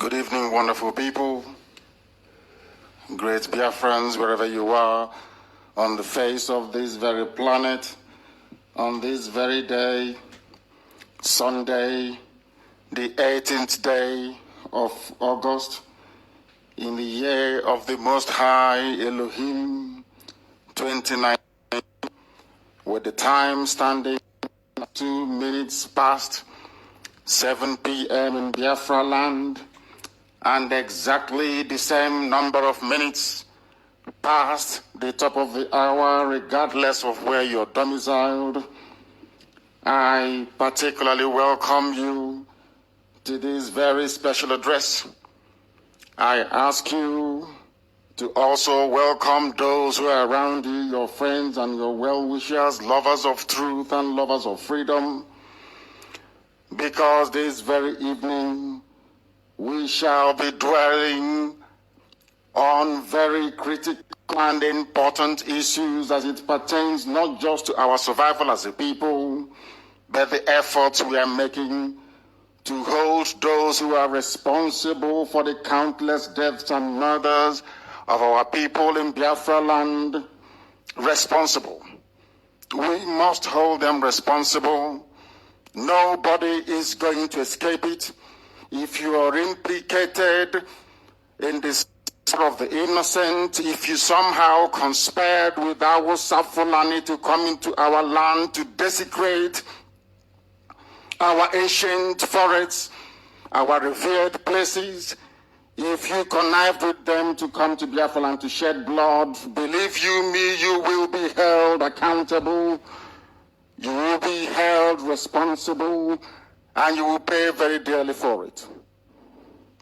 Good evening, wonderful people, great Biafrans, wherever you are, on the face of this very planet, on this very day, Sunday, the 18th day of August, in the year of the Most High Elohim, 2019, with the time standing 2 minutes past 7 p.m. in Biafra land, and exactly the same number of minutes past the top of the hour, regardless of where you're domiciled. I particularly welcome you to this very special address. I ask you to also welcome those who are around you, your friends and your well-wishers, lovers of truth and lovers of freedom, because this very evening we shall be dwelling on very critical and important issues as it pertains not just to our survival as a people, but the efforts we are making to hold those who are responsible for the countless deaths and murders of our people in Biafra land responsible. We must hold them responsible. Nobody is going to escape it. If you are implicated in this of the innocent, if you somehow conspired with our Fulani to come into our land to desecrate our ancient forests, our revered places, If you connived with them to come to Biafra land to shed blood, believe you me, you will be held accountable, you will be held responsible, and you will pay very dearly for it.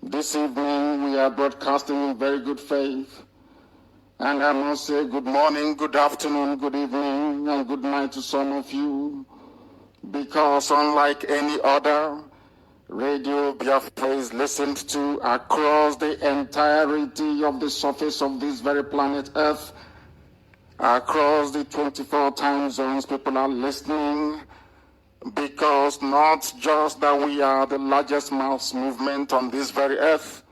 This evening we are broadcasting in very good faith, and I must say good morning, good afternoon, good evening, and good night to some of you, because unlike any other, Radio Biafra is listened to across the entirety of the surface of this very planet Earth. Across the 24 time zones, people are listening, because not just that we are the largest mass movement on this very earth,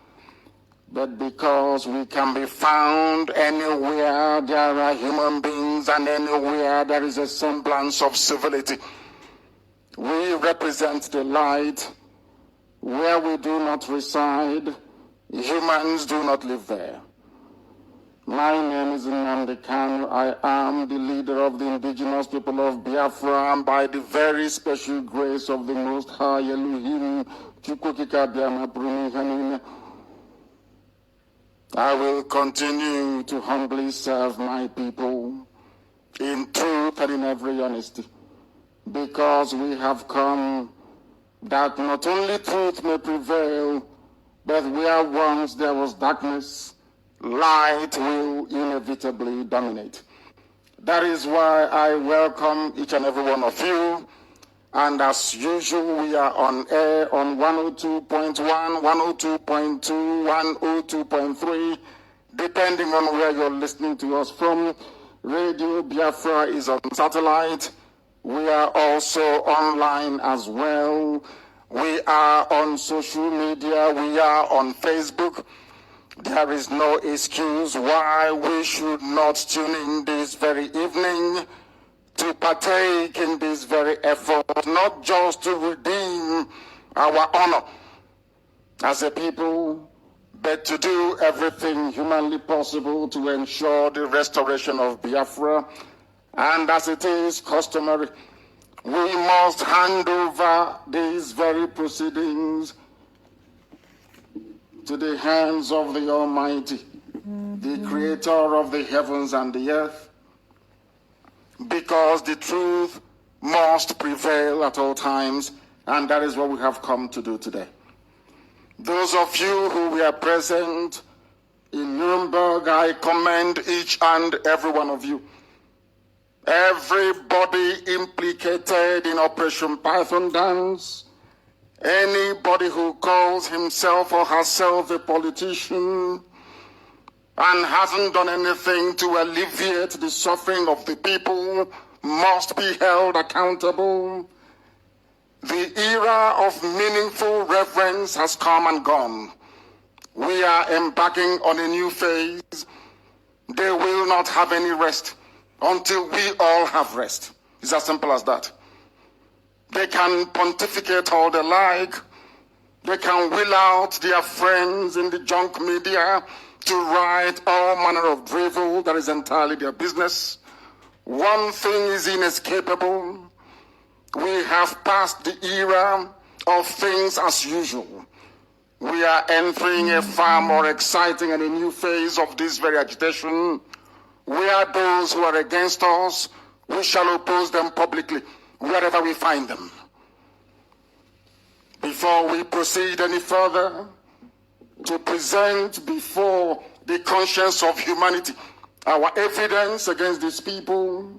but because we can be found anywhere there are human beings and anywhere there is a semblance of civility. We represent the light. Where we do not reside, humans do not live there. My name is Nnamdi Kanu. I am the leader of the indigenous people of Biafra, and by the very special grace of the Most High Elohim, I will continue to humbly serve my people in truth and in every honesty, because we have come that not only truth may prevail, but where once there was darkness, light will inevitably dominate. That is why I welcome each and every one of you. And as usual, we are on air on 102.1, 102.2, 102.3, depending on where you're listening to us from. Radio Biafra is on satellite. We are also online as well. We are on social media. We are on Facebook. There is no excuse why we should not tune in this very evening to partake in this very effort, not just to redeem our honor as a people, but to do everything humanly possible to ensure the restoration of Biafra. And as it is customary, we must hand over these very proceedings to the hands of the Almighty, the Creator of the heavens and the earth, because the truth must prevail at all times, and that is what we have come to do today. Those of you who were present in Nuremberg, I commend each and every one of you. Everybody implicated in Operation Python Dance, anybody who calls himself or herself a politician and hasn't done anything to alleviate the suffering of the people must be held accountable. The era of meaningful reverence has come and gone. We are embarking on a new phase. They will not have any rest until we all have rest. It's as simple as that. They can pontificate all they like. They can wheel out their friends in the junk media to write all manner of drivel. That is entirely their business. One thing is inescapable. We have passed the era of things as usual. We are entering a far more exciting and a new phase of this very agitation, where those who are against us, we shall oppose them publicly, wherever we find them. Before we proceed any further, to present before the conscience of humanity our evidence against these people,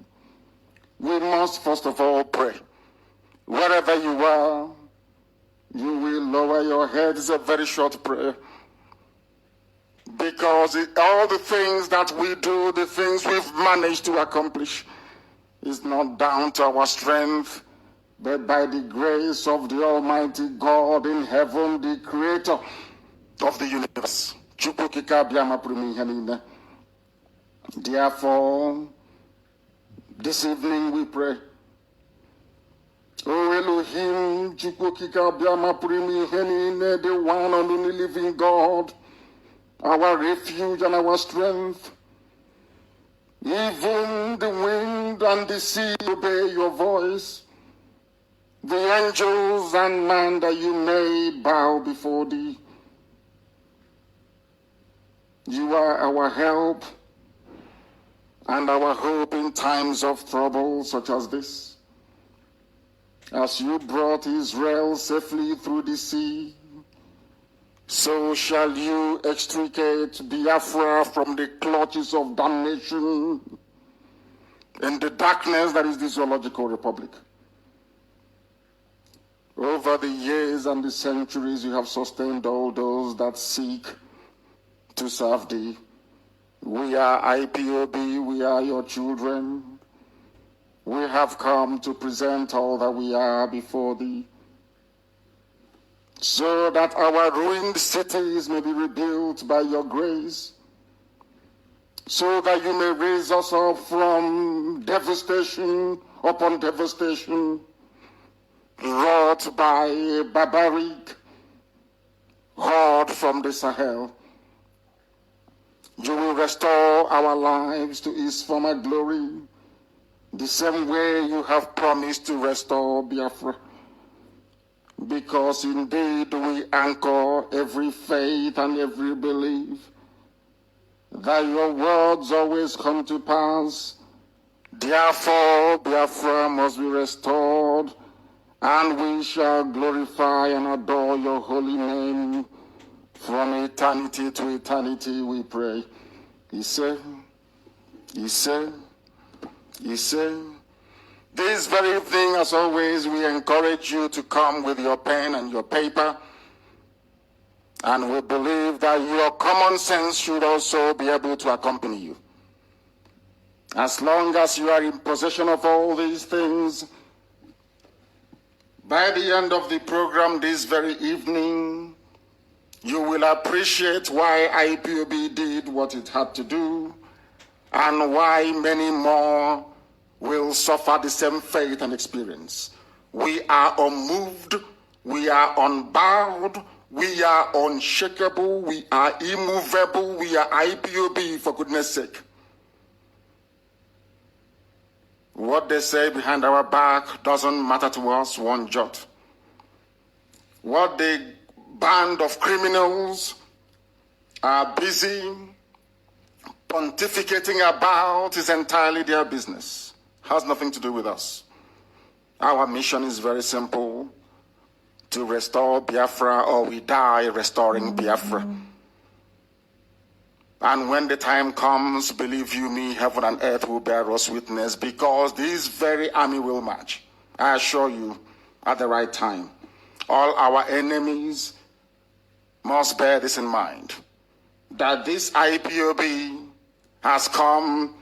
we must first of all pray. Wherever you are, you will lower your head. It's a very short prayer. Because all the things that we do, the things we've managed to accomplish, is not down to our strength, but by the grace of the Almighty God in heaven, the Creator of the universe. Therefore, this evening we pray. O Elohim, the one and only living God, our refuge and our strength. Even the wind and the sea obey your voice. The angels and man that you made bow before thee. You are our help and our hope in times of trouble such as this. As you brought Israel safely through the sea, so shall you extricate Biafra from the clutches of damnation in the darkness that is the zoological republic. Over the years and the centuries, you have sustained all those that seek to serve thee. We are IPOB, we are your children. We have come to present all that we are before thee, so that our ruined cities may be rebuilt by your grace, so that you may raise us up from devastation upon devastation, wrought by a barbaric horde from the Sahel. You will restore our lives to its former glory, the same way you have promised to restore Biafra. Because indeed we anchor every faith and every belief that your words always come to pass. Therefore, Biafra must be restored, and we shall glorify and adore your holy name from eternity to eternity, we pray. He said, this very thing, as always, we encourage you to come with your pen and your paper, and we believe that your common sense should also be able to accompany you. As long as you are in possession of all these things, by the end of the program this very evening, you will appreciate why IPOB did what it had to do, and why many more will suffer the same fate and experience. We are unmoved, we are unbowed, we are unshakable, we are immovable, we are IPOB, for goodness sake. What they say behind our back doesn't matter to us one jot. What the band of criminals are busy pontificating about is entirely their business. Has nothing to do with us. Our mission is very simple: to restore Biafra, or we die restoring Biafra. And when the time comes, believe you me, heaven and earth will bear us witness, because this very army will march, I assure you, at the right time. All our enemies must bear this in mind, that this IPOB has come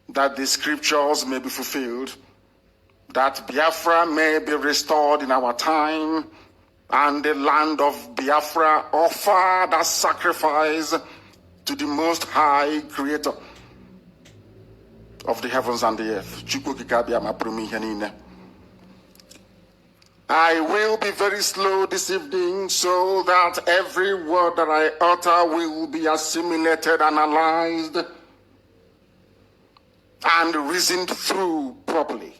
that the scriptures may be fulfilled, that Biafra may be restored in our time, and the land of Biafra offer that sacrifice to the Most High Creator of the heavens and the earth. I will be very slow this evening, so that every word that I utter will be assimilated, analyzed, and reasoned through properly.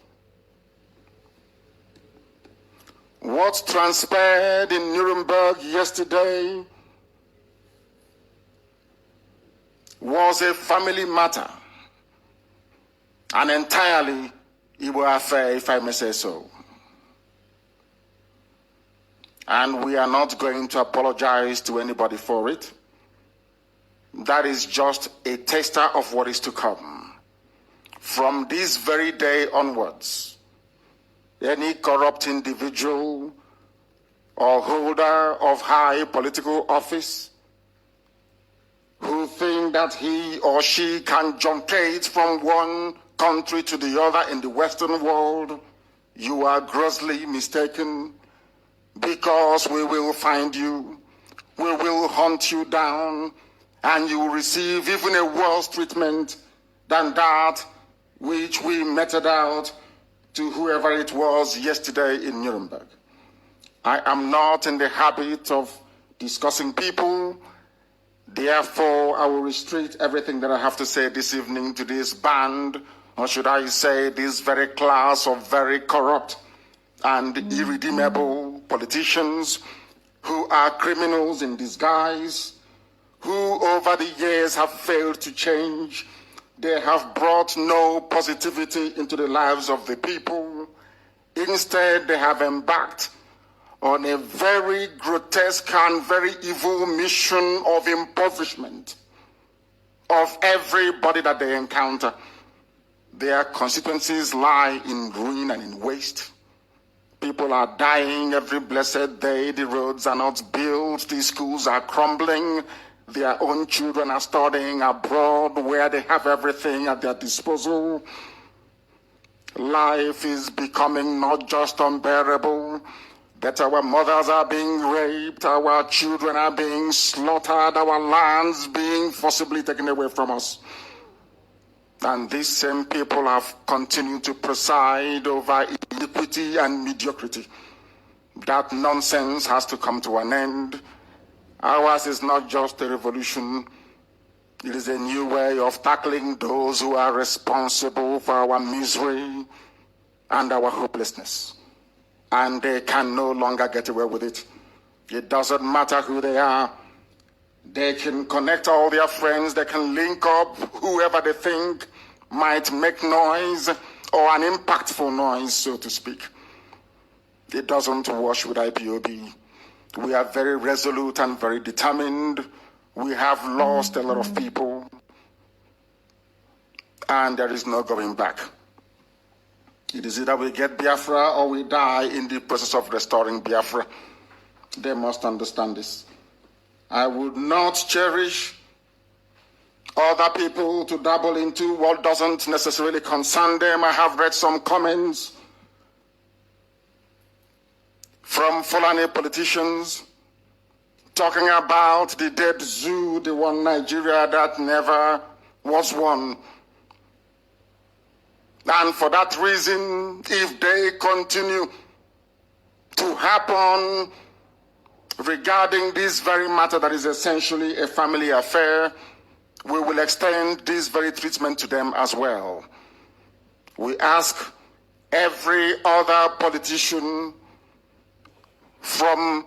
What transpired in Nuremberg yesterday was a family matter, an entirely Igbo affair, if I may say so. And we are not going to apologize to anybody for it. That is just a taster of what is to come. From this very day onwards, any corrupt individual or holder of high political office who think that he or she can jumpate from one country to the other in the Western world, you are grossly mistaken, because we will find you, we will hunt you down, and you will receive even a worse treatment than that which we meted out to whoever it was yesterday in Nuremberg. I am not in the habit of discussing people, therefore I will restrict everything that I have to say this evening to this band, or should I say this very class of very corrupt and irredeemable politicians who are criminals in disguise, who over the years have failed to change. They have brought no positivity into the lives of the people. Instead, they have embarked on a very grotesque and very evil mission of impoverishment of everybody that they encounter. Their constituencies lie in ruin and in waste. People are dying every blessed day. The roads are not built. The schools are crumbling. Their own children are studying abroad where they have everything at their disposal. Life is becoming not just unbearable, that our mothers are being raped, our children are being slaughtered, our lands being forcibly taken away from us. And these same people have continued to preside over iniquity and mediocrity. That nonsense has to come to an end. Ours is not just a revolution. It is a new way of tackling those who are responsible for our misery and our hopelessness. And they can no longer get away with it. It doesn't matter who they are. They can connect all their friends. They can link up whoever they think might make noise or an impactful noise, so to speak. It doesn't wash with IPOB. We are very resolute and very determined. We have lost a lot of people, and there is no going back. It is either we get Biafra or we die in the process of restoring Biafra. They must understand this. I would not cherish other people to dabble into what doesn't necessarily concern them. I have read some comments from Fulani politicians talking about the dead zoo, the one Nigeria that never was one. And for that reason, if they continue to happen regarding this very matter that is essentially a family affair, we will extend this very treatment to them as well. We ask every other politician from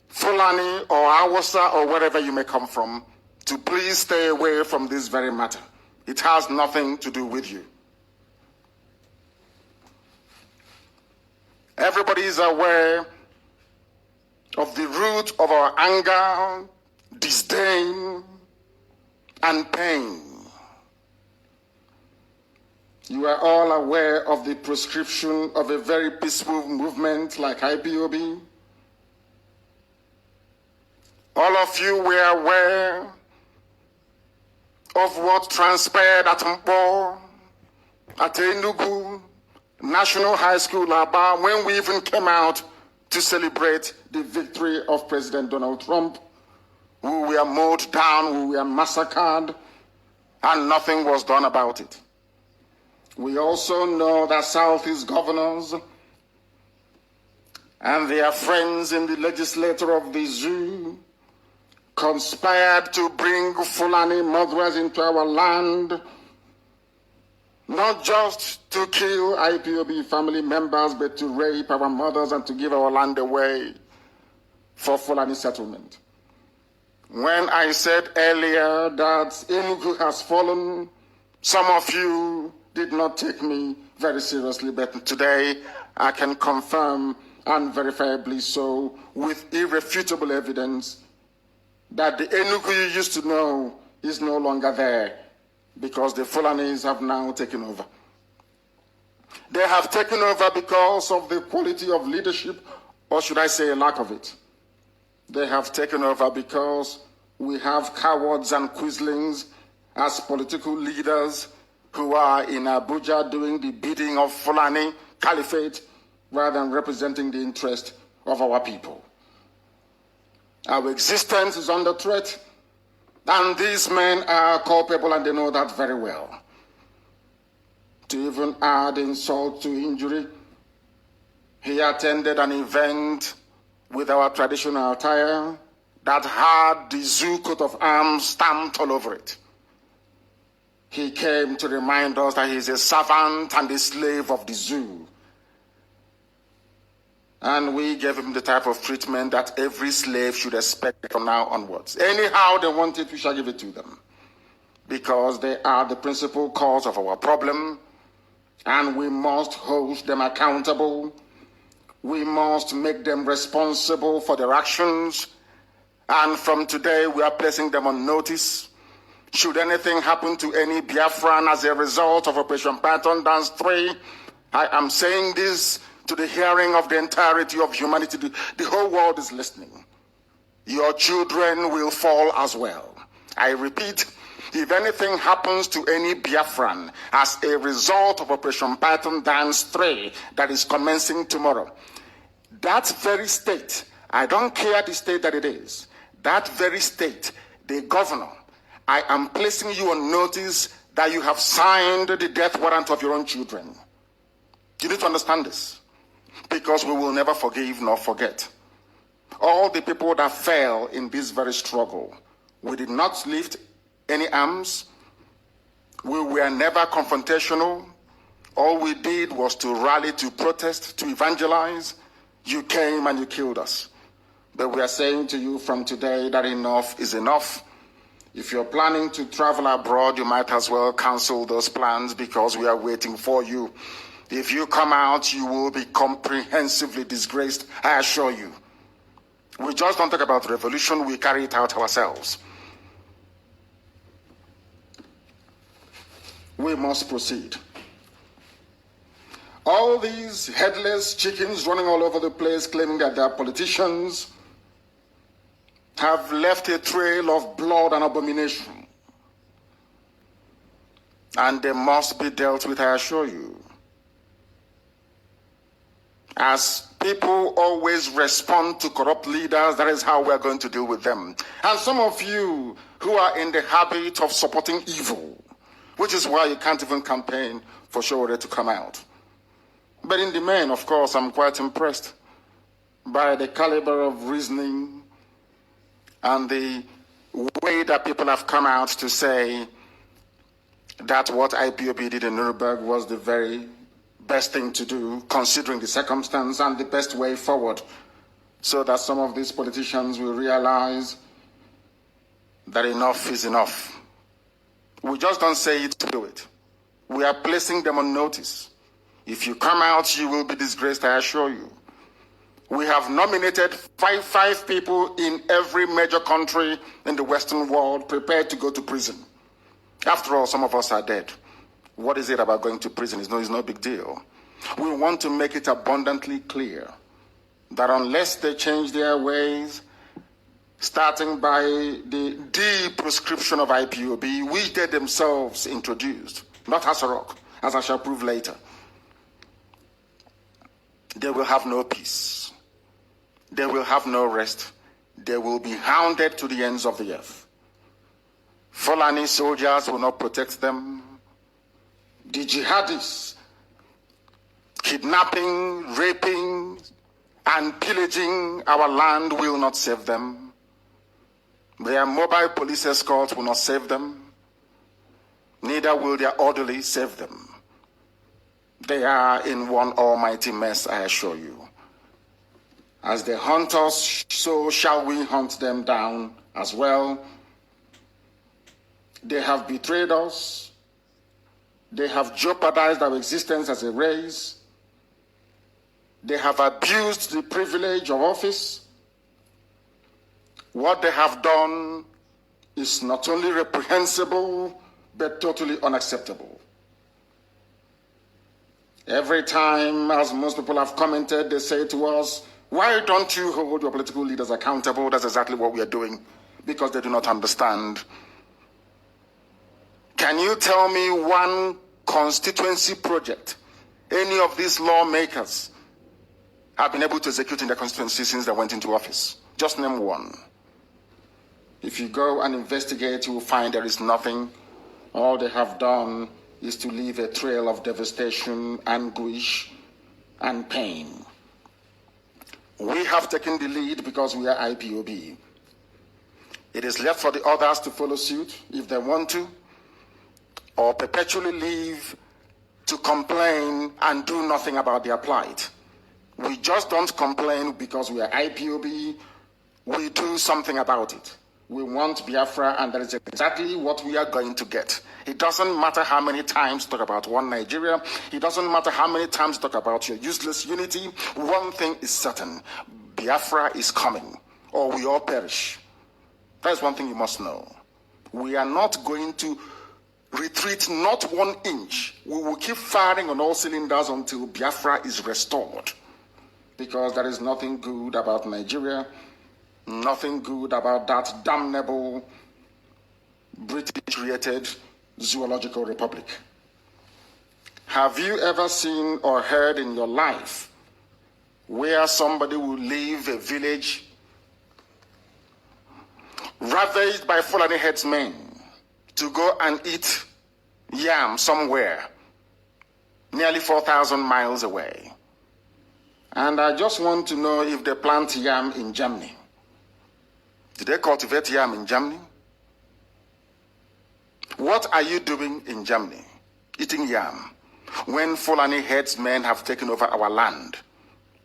Fulani or Hausa or wherever you may come from to please stay away from this very matter. It has nothing to do with you. Everybody is aware of the root of our anger, disdain, and pain. You are all aware of the proscription of a very peaceful movement like IPOB. All of you were aware of what transpired at Mpo, at Enugu, National High School, Aba, when we even came out to celebrate the victory of President Donald Trump, who were mowed down, who were massacred, and nothing was done about it. We also know that Southeast governors and their friends in the legislature of the zoo conspired to bring Fulani murderers into our land, not just to kill IPOB family members, but to rape our mothers and to give our land away for Fulani settlement. When I said earlier that Enugu has fallen, some of you did not take me very seriously, but today I can confirm, and verifiably so, with irrefutable evidence, that the Enugu you used to know is no longer there, because the Fulanis have now taken over. They have taken over because of the quality of leadership, or should I say a lack of it. They have taken over because we have cowards and quislings as political leaders who are in Abuja doing the bidding of Fulani Caliphate rather than representing the interest of our people. Our existence is under threat, and these men are culpable, and they know that very well. To even add insult to injury, he attended an event with our traditional attire that had the zoo coat of arms stamped all over it. He came to remind us that he is a servant and a slave of the zoo. And we gave him the type of treatment that every slave should expect from now onwards. Anyhow they want it, we shall give it to them. Because they are the principal cause of our problem, and we must hold them accountable. We must make them responsible for their actions. And from today, we are placing them on notice. Should anything happen to any Biafran as a result of Operation Python Dance 3, I am saying this to the hearing of the entirety of humanity. The whole world is listening. Your children will fall as well. I repeat, if anything happens to any Biafran as a result of Operation Python Dance 3 that is commencing tomorrow, that very state, I don't care the state that it is, that very state, the governor, I am placing you on notice that you have signed the death warrant of your own children. You need to understand this, because we will never forgive nor forget. All the people that fell in this very struggle, we did not lift any arms. We were never confrontational. All we did was to rally, to protest, to evangelize. You came and you killed us. But we are saying to you from today that enough is enough. If you're planning to travel abroad, you might as well cancel those plans, because we are waiting for you. If you come out, you will be comprehensively disgraced, I assure you. We just don't talk about revolution, we carry it out ourselves. We must proceed. All these headless chickens running all over the place claiming that they are politicians have left a trail of blood and abomination. And they must be dealt with, I assure you. As people always respond to corrupt leaders, that is how we're going to deal with them. And some of you who are in the habit of supporting evil, which is why you can't even campaign for Showore to come out. But in the main, of course, I'm quite impressed by the caliber of reasoning and the way that people have come out to say that what IPOB did in Nuremberg was the very best thing to do, considering the circumstance, and the best way forward, so that some of these politicians will realize that enough is enough. We just don't say it to do it. We are placing them on notice. If you come out, you will be disgraced, I assure you. We have nominated five people in every major country in the Western world prepared to go to prison. After all, some of us are dead. What is it about going to prison? It's no big deal. We want to make it abundantly clear that unless they change their ways, starting by the de-proscription of IPOB, which they themselves introduced, not Hasarok, as I shall prove later, they will have no peace. They will have no rest. They will be hounded to the ends of the earth. Fulani soldiers will not protect them. The jihadists, kidnapping, raping, and pillaging our land will not save them. Their mobile police escorts will not save them. Neither will their orderly save them. They are in one almighty mess, I assure you. As they hunt us, so shall we hunt them down as well. They have betrayed us. They have jeopardized our existence as a race. They have abused the privilege of office. What they have done is not only reprehensible, but totally unacceptable. Every time, as most people have commented, they say to us, why don't you hold your political leaders accountable? That's exactly what we are doing, because they do not understand. Can you tell me one constituency project any of these lawmakers have been able to execute in their constituency since they went into office? Just name one. If you go and investigate, you will find there is nothing. All they have done is to leave a trail of devastation, anguish, and pain. We have taken the lead because we are IPOB. It is left for the others to follow suit if they want to, or perpetually leave to complain and do nothing about their plight. We just don't complain because we are IPOB. We do something about it. We want Biafra, and that is exactly what we are going to get. It doesn't matter how many times you talk about one Nigeria. It doesn't matter how many times you talk about your useless unity. One thing is certain. Biafra is coming, or we all perish. That's one thing you must know. We are not going to retreat not 1 inch. We will keep firing on all cylinders until Biafra is restored. Because there is nothing good about Nigeria, nothing good about that damnable British-created zoological republic. Have you ever seen or heard in your life where somebody will leave a village ravaged by Fulani headsmen to go and eat yam somewhere nearly 4,000 miles away? And I just want to know if they plant yam in Germany. Did they cultivate yam in Germany? What are you doing in Germany, eating yam, when Fulani headsmen have taken over our land?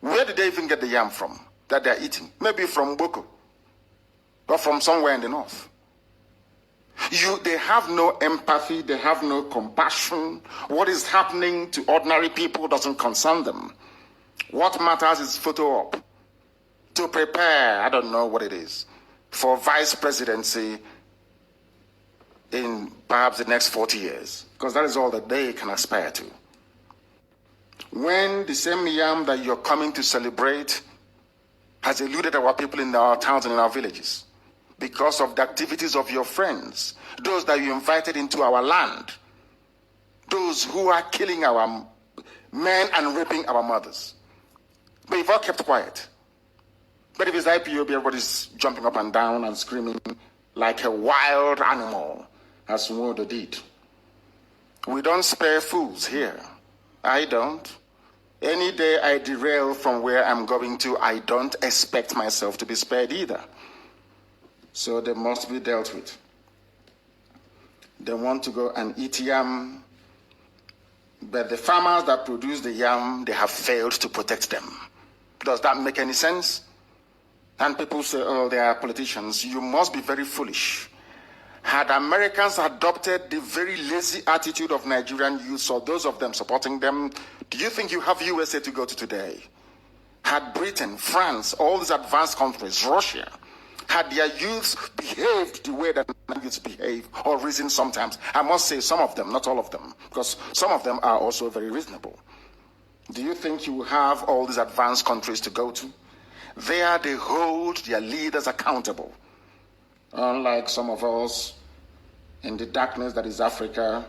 Where did they even get the yam from that they're eating? Maybe from Boko, or from somewhere in the north. They have no empathy, they have no compassion. What is happening to ordinary people doesn't concern them. What matters is photo op to prepare, I don't know what it is, for vice presidency in perhaps the next 40 years, because that is all that they can aspire to. When the same yam that you're coming to celebrate has eluded our people in our towns and in our villages because of the activities of your friends, those that you invited into our land, those who are killing our men and raping our mothers. But you've all kept quiet. But if it's IPOB, everybody's jumping up and down and screaming like a wild animal, as Wodo did. We don't spare fools here. I don't. Any day I derail from where I'm going to, I don't expect myself to be spared either. So they must be dealt with. They want to go and eat yam, but the farmers that produce the yam, they have failed to protect them. Does that make any sense? And people say, oh, they are politicians. You must be very foolish. Had Americans adopted the very lazy attitude of Nigerian youths, or those of them supporting them, do you think you have USA to go to today? Had Britain, France, all these advanced countries, Russia, had their youths behaved the way that youths behave, or reason sometimes, I must say some of them, not all of them, because some of them are also very reasonable. Do you think you have all these advanced countries to go to? There they hold their leaders accountable. Unlike some of us in the darkness that is Africa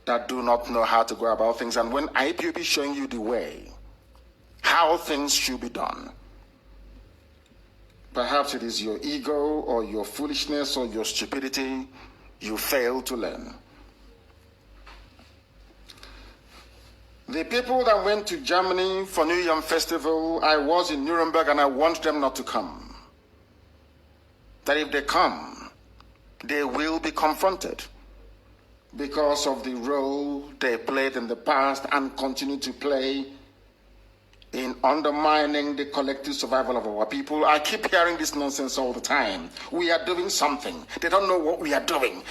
that do not know how to go about things. And when IPOB is showing you the way, how things should be done, perhaps it is your ego or your foolishness or your stupidity you fail to learn. The people that went to Germany for New Year Festival, I was in Nuremberg and I want them not to come. That if they come, they will be confronted because of the role they played in the past and continue to play in undermining the collective survival of our people. I keep hearing this nonsense all the time. We are doing something. They don't know what we are doing.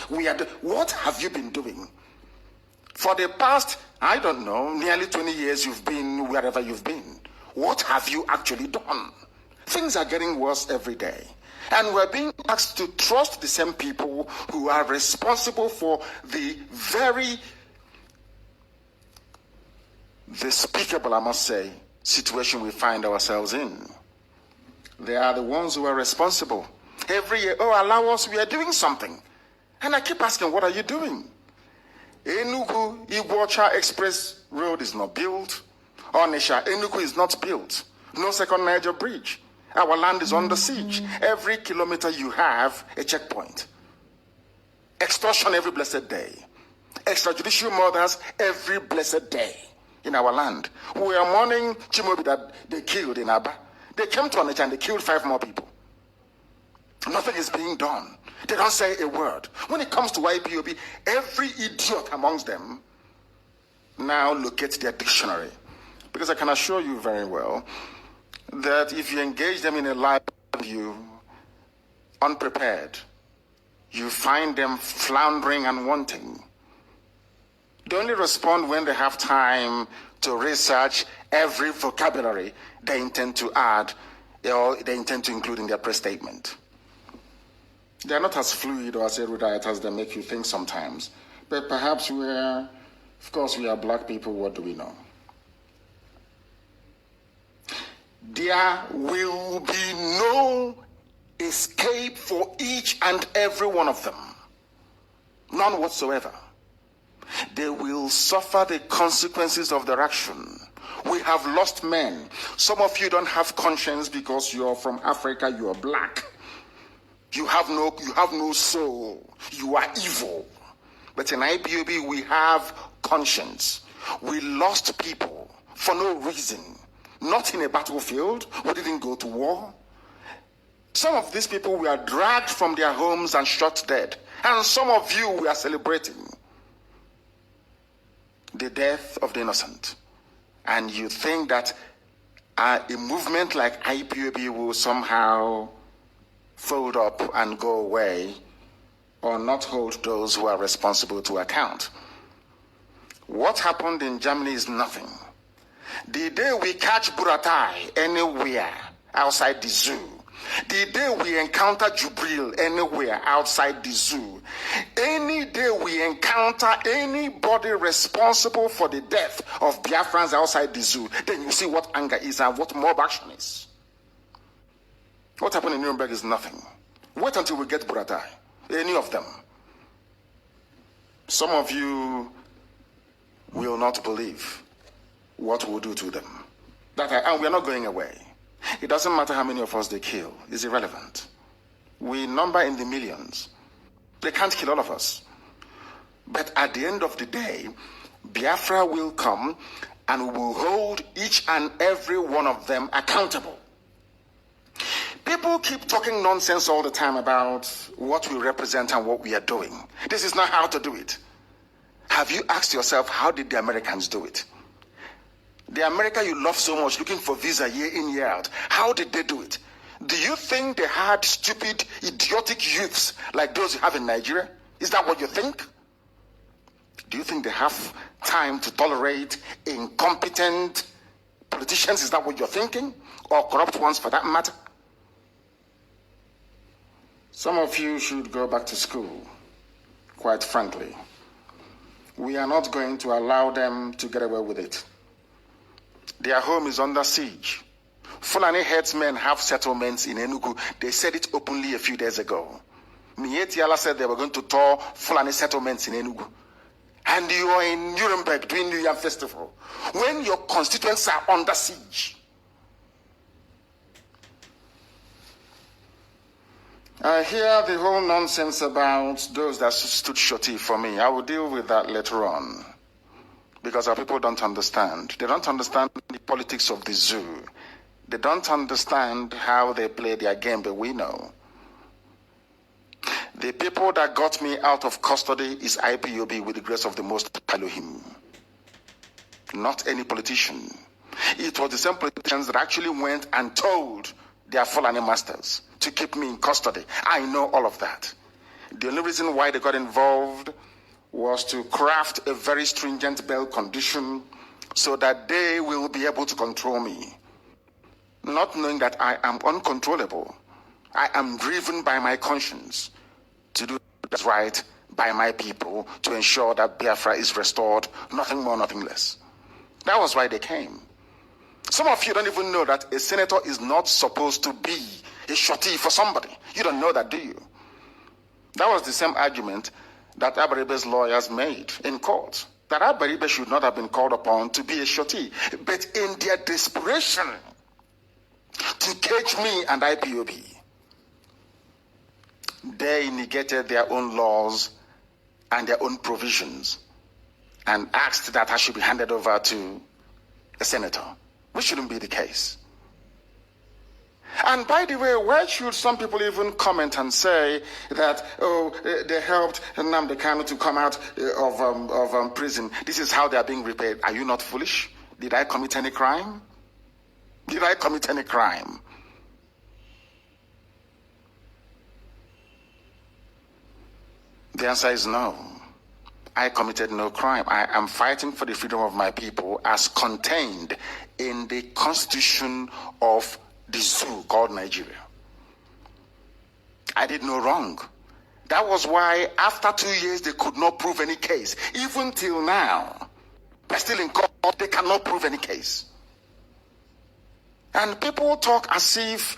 What have you been doing? For the past, I don't know, nearly 20 years you've been wherever you've been. What have you actually done? Things are getting worse every day. And we're being asked to trust the same people who are responsible for the very despicable, I must say, situation we find ourselves in. They are the ones who are responsible. Every year, oh, allow us, we are doing something. And I keep asking, what are you doing? Enugu Iguacha Express Road is not built. Onisha, Enugu is not built. No second Niger bridge. Our land is under siege. Every kilometer you have a checkpoint. Extortion every blessed day. Extrajudicial murders every blessed day in our land. We are mourning Chimobi that they killed in Aba. They came to Onitsha and they killed 5 more people. Nothing is being done. They don't say a word. When it comes to IPOB, every idiot amongst them now locate their dictionary Because I can assure you very well that if you engage them in a live view, unprepared, you find them floundering and wanting. They only respond when they have time to research every vocabulary they intend to add or they intend to include in their press statement. They are not as fluid or as erudite as they make you think sometimes. But perhaps of course we are black people, what do we know? There will be no escape for each and every one of them. None whatsoever. They will suffer the consequences of their action. We have lost men. Some of you don't have conscience because you're from Africa, you're black. You have no soul. You are evil. But in IPOB, we have conscience. We lost people for no reason. Not in a battlefield. We didn't go to war. Some of these people were dragged from their homes and shot dead. And some of you were celebrating the death of the innocent. And you think that a movement like IPOB will somehow fold up and go away or not hold those who are responsible to account. What happened in Germany is nothing. The day we catch Buratai anywhere outside the zoo, the day we encounter Jubril anywhere outside the zoo, any day we encounter anybody responsible for the death of Biafrans outside the zoo, then you see what anger is and what mob action is. What happened in Nuremberg is nothing. Wait until we get Buratai, any of them. Some of you will not believe what we'll do to them. And we're not going away. It doesn't matter how many of us they kill. It's irrelevant. We number in the millions. They can't kill all of us. But at the end of the day, Biafra will come and we will hold each and every one of them accountable. People keep talking nonsense all the time about what we represent and what we are doing. This is not how to do it. Have you asked yourself, how did the Americans do it? The America you love so much, looking for visa year in, year out, how did they do it? Do you think they had stupid, idiotic youths like those you have in Nigeria? Is that what you think? Do you think they have time to tolerate incompetent politicians? Is that what you're thinking? Or corrupt ones for that matter? Some of you should go back to school, quite frankly. We are not going to allow them to get away with it. Their home is under siege. Fulani headsmen have settlements in Enugu. They said it openly a few days ago. Mietiala said they were going to tour Fulani settlements in Enugu. And you are in Nuremberg doing New Year Festival when your constituents are under siege. I hear the whole nonsense about those that stood shorty for me. I will deal with that later on. Because our people don't understand. They don't understand the politics of the zoo. They don't understand how they play their game, but we know. The people that got me out of custody is IPOB with the grace of the Most Elohim. Not any politician. It was the same politicians that actually went and told their Fulani masters to keep me in custody. I know all of that. The only reason why they got involved was to craft a very stringent bail condition so that they will be able to control me. Not knowing that I am uncontrollable. I am driven by my conscience to do what's right by my people to ensure that Biafra is restored, nothing more, nothing less. That was why they came. Some of you don't even know that a senator is not supposed to be a shorty for somebody. You don't know that, do you? That was the same argument that Abaribe's lawyers made in court. That Abaribe should not have been called upon to be a shorty. But in their desperation to cage me and IPOB, they negated their own laws and their own provisions and asked that I should be handed over to a senator, which shouldn't be the case. And by the way, why should some people even comment and say that, they helped Nnamdi Kanu to come out of prison? This is how they are being repaid. Are you not foolish? Did I commit any crime? Did I commit any crime? The answer is no. I committed no crime. I am fighting for the freedom of my people as contained in the constitution of the zoo called Nigeria. I did no wrong. That was why after 2 years they could not prove any case. Even till now, they're still in court, they cannot prove any case. And people talk as if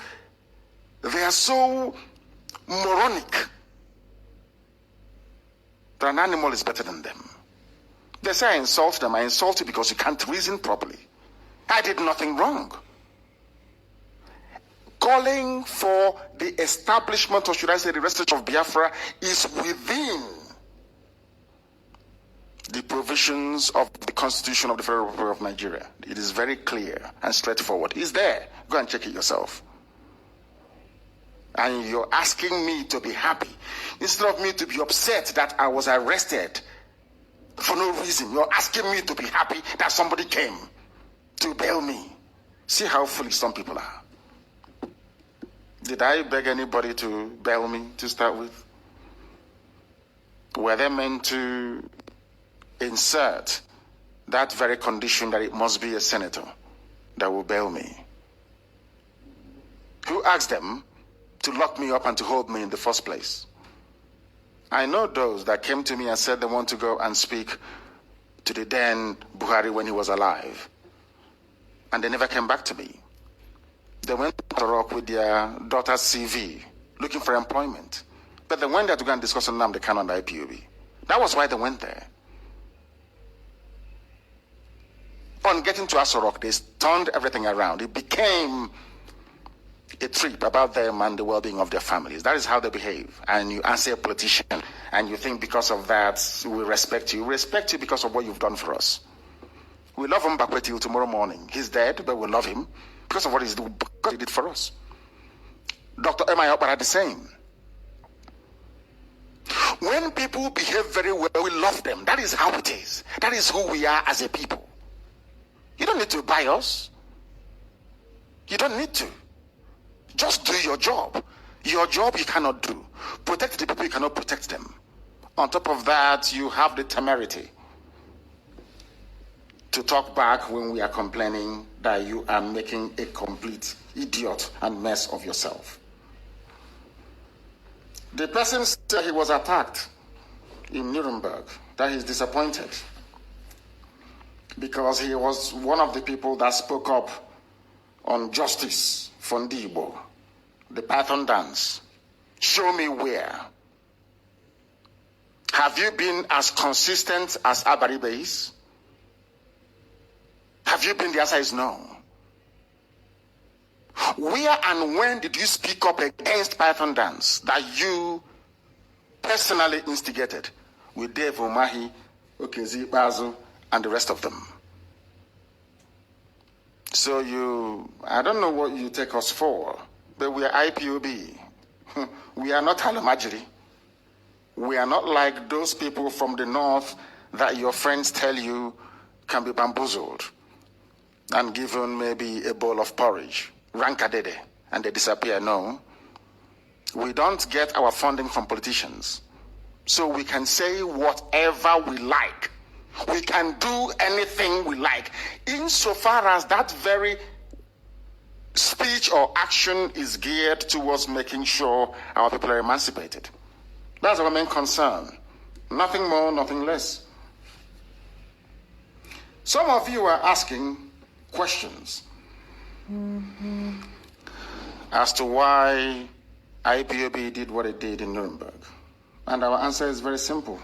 they are so moronic that an animal is better than them. They say I insult them. I insult you because you can't reason properly. I did nothing wrong. Calling for the establishment, or should I say the restoration of Biafra, is within the provisions of the Constitution of the Federal Republic of Nigeria. It is very clear and straightforward. It's there. Go and check it yourself. And you're asking me to be happy instead of me to be upset that I was arrested for no reason. You're asking me to be happy that somebody came to bail me. See how foolish some people are. Did I beg anybody to bail me to start with? Were they meant to insert that very condition that it must be a senator that will bail me? Who asked them to lock me up and to hold me in the first place? I know those that came to me and said they want to go and speak to the then Buhari when he was alive. And they never came back to me. They went to Rock with their daughter's CV, looking for employment. But they went there to go and discuss Nnamdi Kanu and the IPOB. That was why they went there. On getting to Aso Rock, they turned everything around. It became a trip about them and the well-being of their families. That is how they behave. And you answer a politician, and you think because of that, we respect you. We respect you because of what you've done for us. We love him back till tomorrow morning. He's dead, but we love him because of what he did for us. Dr. M.I. Okpara the same. When people behave very well, we love them. That is how it is. That is who we are as a people. You don't need to buy us. You don't need to. Just do your job. Your job you cannot do. Protect the people, you cannot protect them. On top of that, you have the temerity to talk back when we are complaining that you are making a complete idiot and mess of yourself. The person said he was attacked in Nuremberg, that he's disappointed because he was one of the people that spoke up on justice for Ndibo, the Python dance. Show me where. Have you been as consistent as Abaribe is? Have you been? The answer is no. Where and when did you speak up against Python dance that you personally instigated with Dave Umahi, Okezi Bazu, and the rest of them? So I don't know what you take us for, but we are IPOB. We are not Halamajiri. We are not like those people from the north that your friends tell you can be bamboozled and given maybe a bowl of porridge, rankadede, and they disappear. No. We don't get our funding from politicians. So we can say whatever we like. We can do anything we like, insofar as that very speech or action is geared towards making sure our people are emancipated. That's our main concern. Nothing more, nothing less. Some of you are asking questions as to why IPOB did what it did in Nuremberg. And our answer is very simple.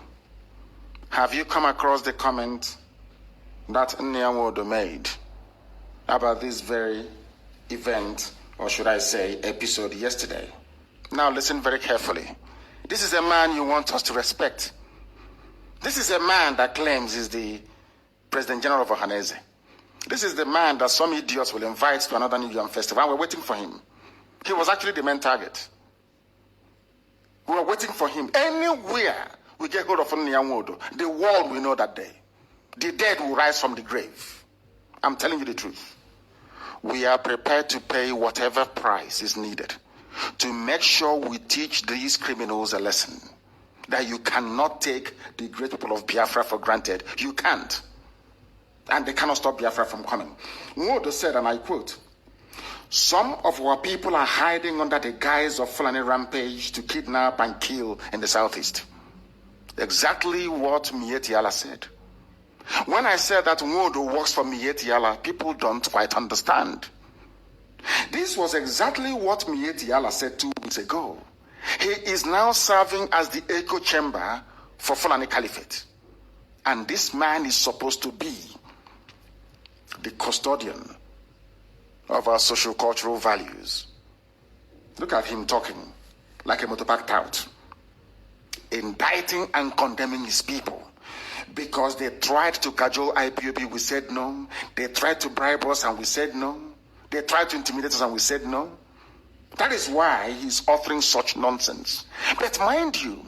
Have you come across the comment that Nyawodo made about this very event, or should I say episode yesterday? Now listen very carefully. This is a man you want us to respect. This is a man that claims he's the President General of Ohanese. This is the man that some idiots will invite to another New Yam festival, and we're waiting for him. He was actually the main target. We were waiting for him. Anywhere we get hold of Nyawodo, the world will know that day. The dead will rise from the grave. I'm telling you the truth. We are prepared to pay whatever price is needed to make sure we teach these criminals a lesson that you cannot take the great people of Biafra for granted. You can't. And they cannot stop Biafra from coming. Nwodo said, and I quote, "Some of our people are hiding under the guise of Fulani rampage to kidnap and kill in the southeast." Exactly what Mietiala said. When I said that Nwodo works for Mietiala, people don't quite understand. This was exactly what Mietiala said 2 weeks ago. He is now serving as the echo chamber for Fulani Caliphate. And this man is supposed to be the custodian of our social-cultural values. Look at him talking like a motorbike tout, indicting and condemning his people because they tried to cajole IPOB, we said no. They tried to bribe us and we said no. They tried to intimidate us and we said no. That is why he's authoring such nonsense. But mind you,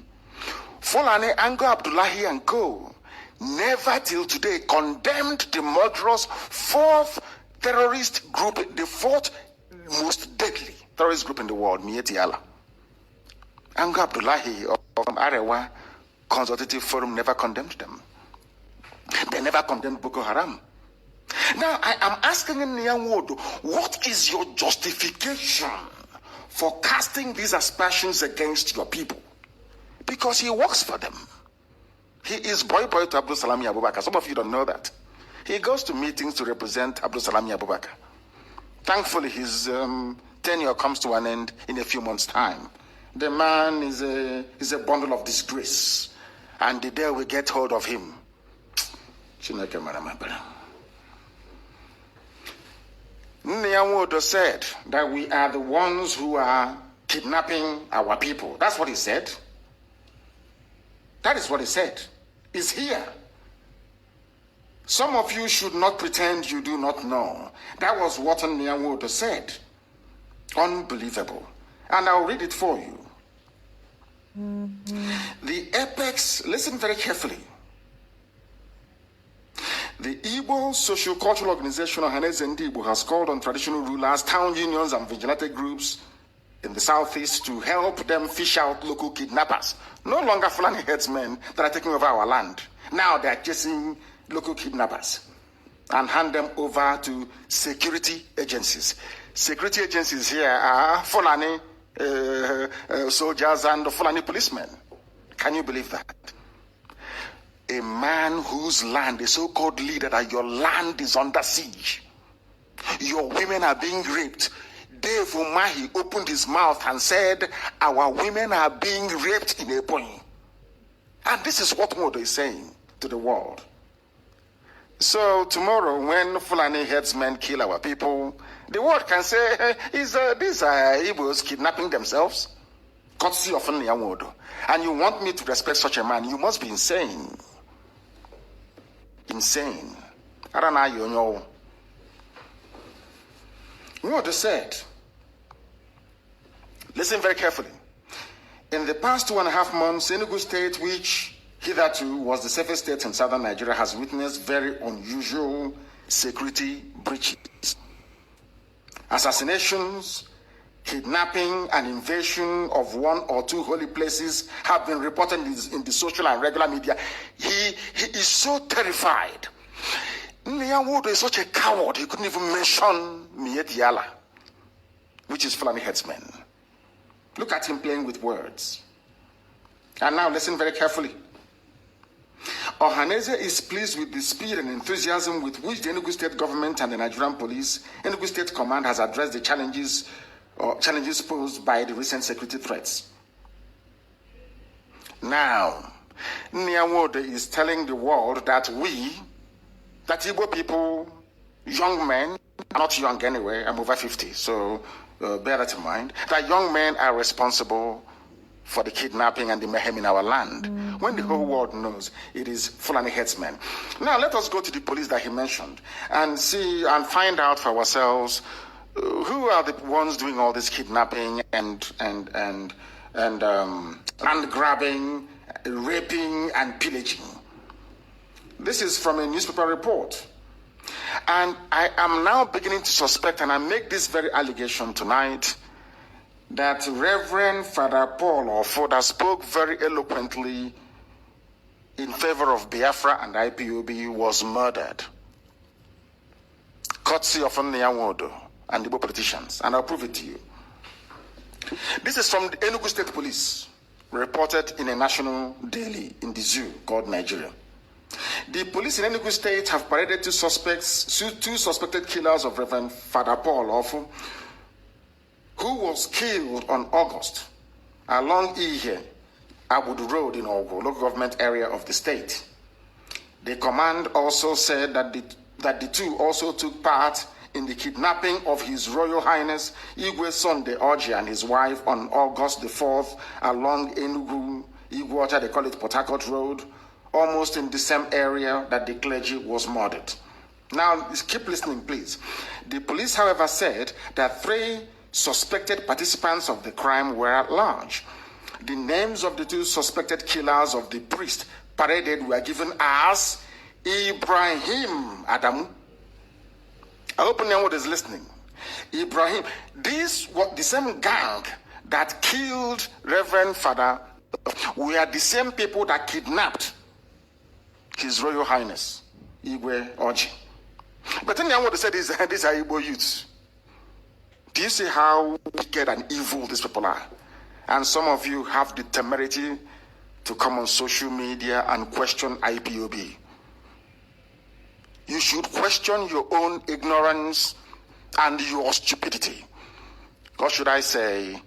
Fulani, Ango Abdullahi and co. never till today condemned the murderous fourth terrorist group, the fourth most deadly terrorist group in the world, Mietiala. Ango Abdullahi of Arewa Consultative Forum never condemned them. They never condemned Boko Haram. Now, I am asking Nwodo, what is your justification for casting these aspersions against your people? Because he works for them. He is boy to Abdul Salami Abubakar. Some of you don't know that. He goes to meetings to represent Abdul Salami Abubakar. Thankfully, his tenure comes to an end in a few months' time. The man is a bundle of disgrace. And the day we get hold of him, Nwodo said that we are the ones who are kidnapping our people. That's what he said. That is what he said. It's here. Some of you should not pretend you do not know. That was what Nwodo said. Unbelievable. And I'll read it for you. The apex, listen very carefully. The Igbo Socio-Cultural Organization Ohaneze Ndigbo has called on traditional rulers, town unions, and vigilante groups in the southeast to help them fish out local kidnappers. No longer Fulani headsmen that are taking over our land. Now they are chasing local kidnappers and hand them over to security agencies. Security agencies here are Fulani soldiers and Fulani policemen. Can you believe that? A man whose land, a so-called leader, that your land is under siege. Your women are being raped. Dave Umahi opened his mouth and said, our women are being raped in Ebonyi. And this is what Nwodo is saying to the world. So tomorrow, when Fulani headsmen kill our people, the world can say, these are Igbos kidnapping themselves? Courtesy of Nwodo. And you want me to respect such a man, you must be insane. Insane. I don't know, you know. Nwodo said, listen very carefully. In the past 2.5 months, Enugu State, which hitherto was the safest state in southern Nigeria, has witnessed very unusual security breaches. Assassinations, kidnapping, and invasion of 1 or 2 holy places have been reported in the social and regular media. He is so terrified. Nwodo is such a coward, he couldn't even mention Mietiala, which is Fulani headsman. Look at him playing with words. And now listen very carefully. Ohaneze is pleased with the speed and enthusiasm with which the Enugu State government and the Nigerian police, Enugu State Command, has addressed the challenges posed by the recent security threats. Now, Nwodo is telling the world that that Igbo people, young men, not young anyway, I'm over 50, so bear that in mind, that young men are responsible for the kidnapping and the mayhem in our land, when the whole world knows it is Fulani headsmen. Now let us go to the police that he mentioned and see and find out for ourselves who are the ones doing all this kidnapping and land grabbing, raping, and pillaging. This is from a newspaper report. And I am now beginning to suspect, and I make this very allegation tonight, that Reverend Father Paul Ofoda spoke very eloquently in favor of Biafra and IPOB was murdered. Courtesy of Nyawodo and Igbo politicians, and I'll prove it to you. This is from the Enugu State Police, reported in a national daily in the zoo called Nigeria. The police in Enugu State have paraded two suspected killers of Reverend Father Paul Ofu, who was killed on August along Ihe, Abudu Road in Ogo, local government area of the state. The command also said that the two also took part in the kidnapping of His Royal Highness Igwe Sunday Orji and his wife on August the 4th along Enugu, Iguacha, they call it Port Harcourt Road, almost in the same area that the clergy was murdered. Now, keep listening, please. The police, however, said that 3 suspected participants of the crime were at large. The names of the 2 suspected killers of the priest paraded were given as Ibrahim Adamu. I hope anyone is listening. Ibrahim, this was the same gang that killed Reverend Father. We are the same people that kidnapped His Royal Highness Igwe Orji. But then I want to say these are Igbo youths. Do you see how wicked and evil these people are? And some of you have the temerity to come on social media and question IPOB. You should question your own ignorance and your stupidity. Or should I say,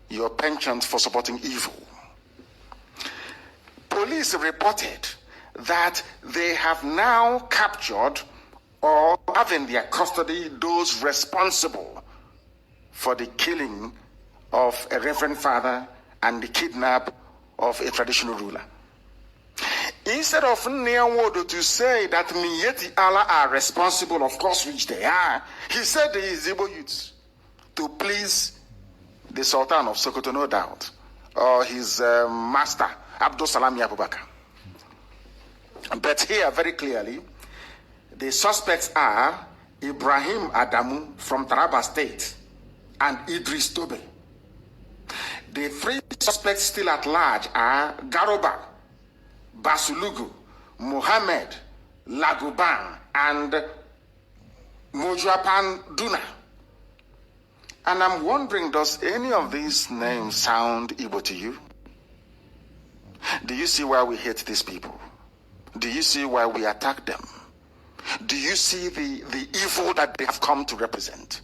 your penchant for supporting evil. Police reported that they have now captured or have in their custody those responsible for the killing of a reverend father and the kidnap of a traditional ruler. Instead of Nyawodo to say that Miyetti Allah are responsible, of course, which they are, he said the Igbo youths to please the Sultan of Sokoto, no doubt, or his master, Abdul Salam Abubakar. But here, very clearly, the suspects are Ibrahim Adamu from Taraba State and Idris Tobe. The 3 suspects still at large are Garoba, Basulugu, Mohammed, Laguban, and Mojapan Duna. And I'm wondering, does any of these names sound Igbo to you? Do you see why we hate these people? Do you see why we attack them? Do you see the evil that they have come to represent?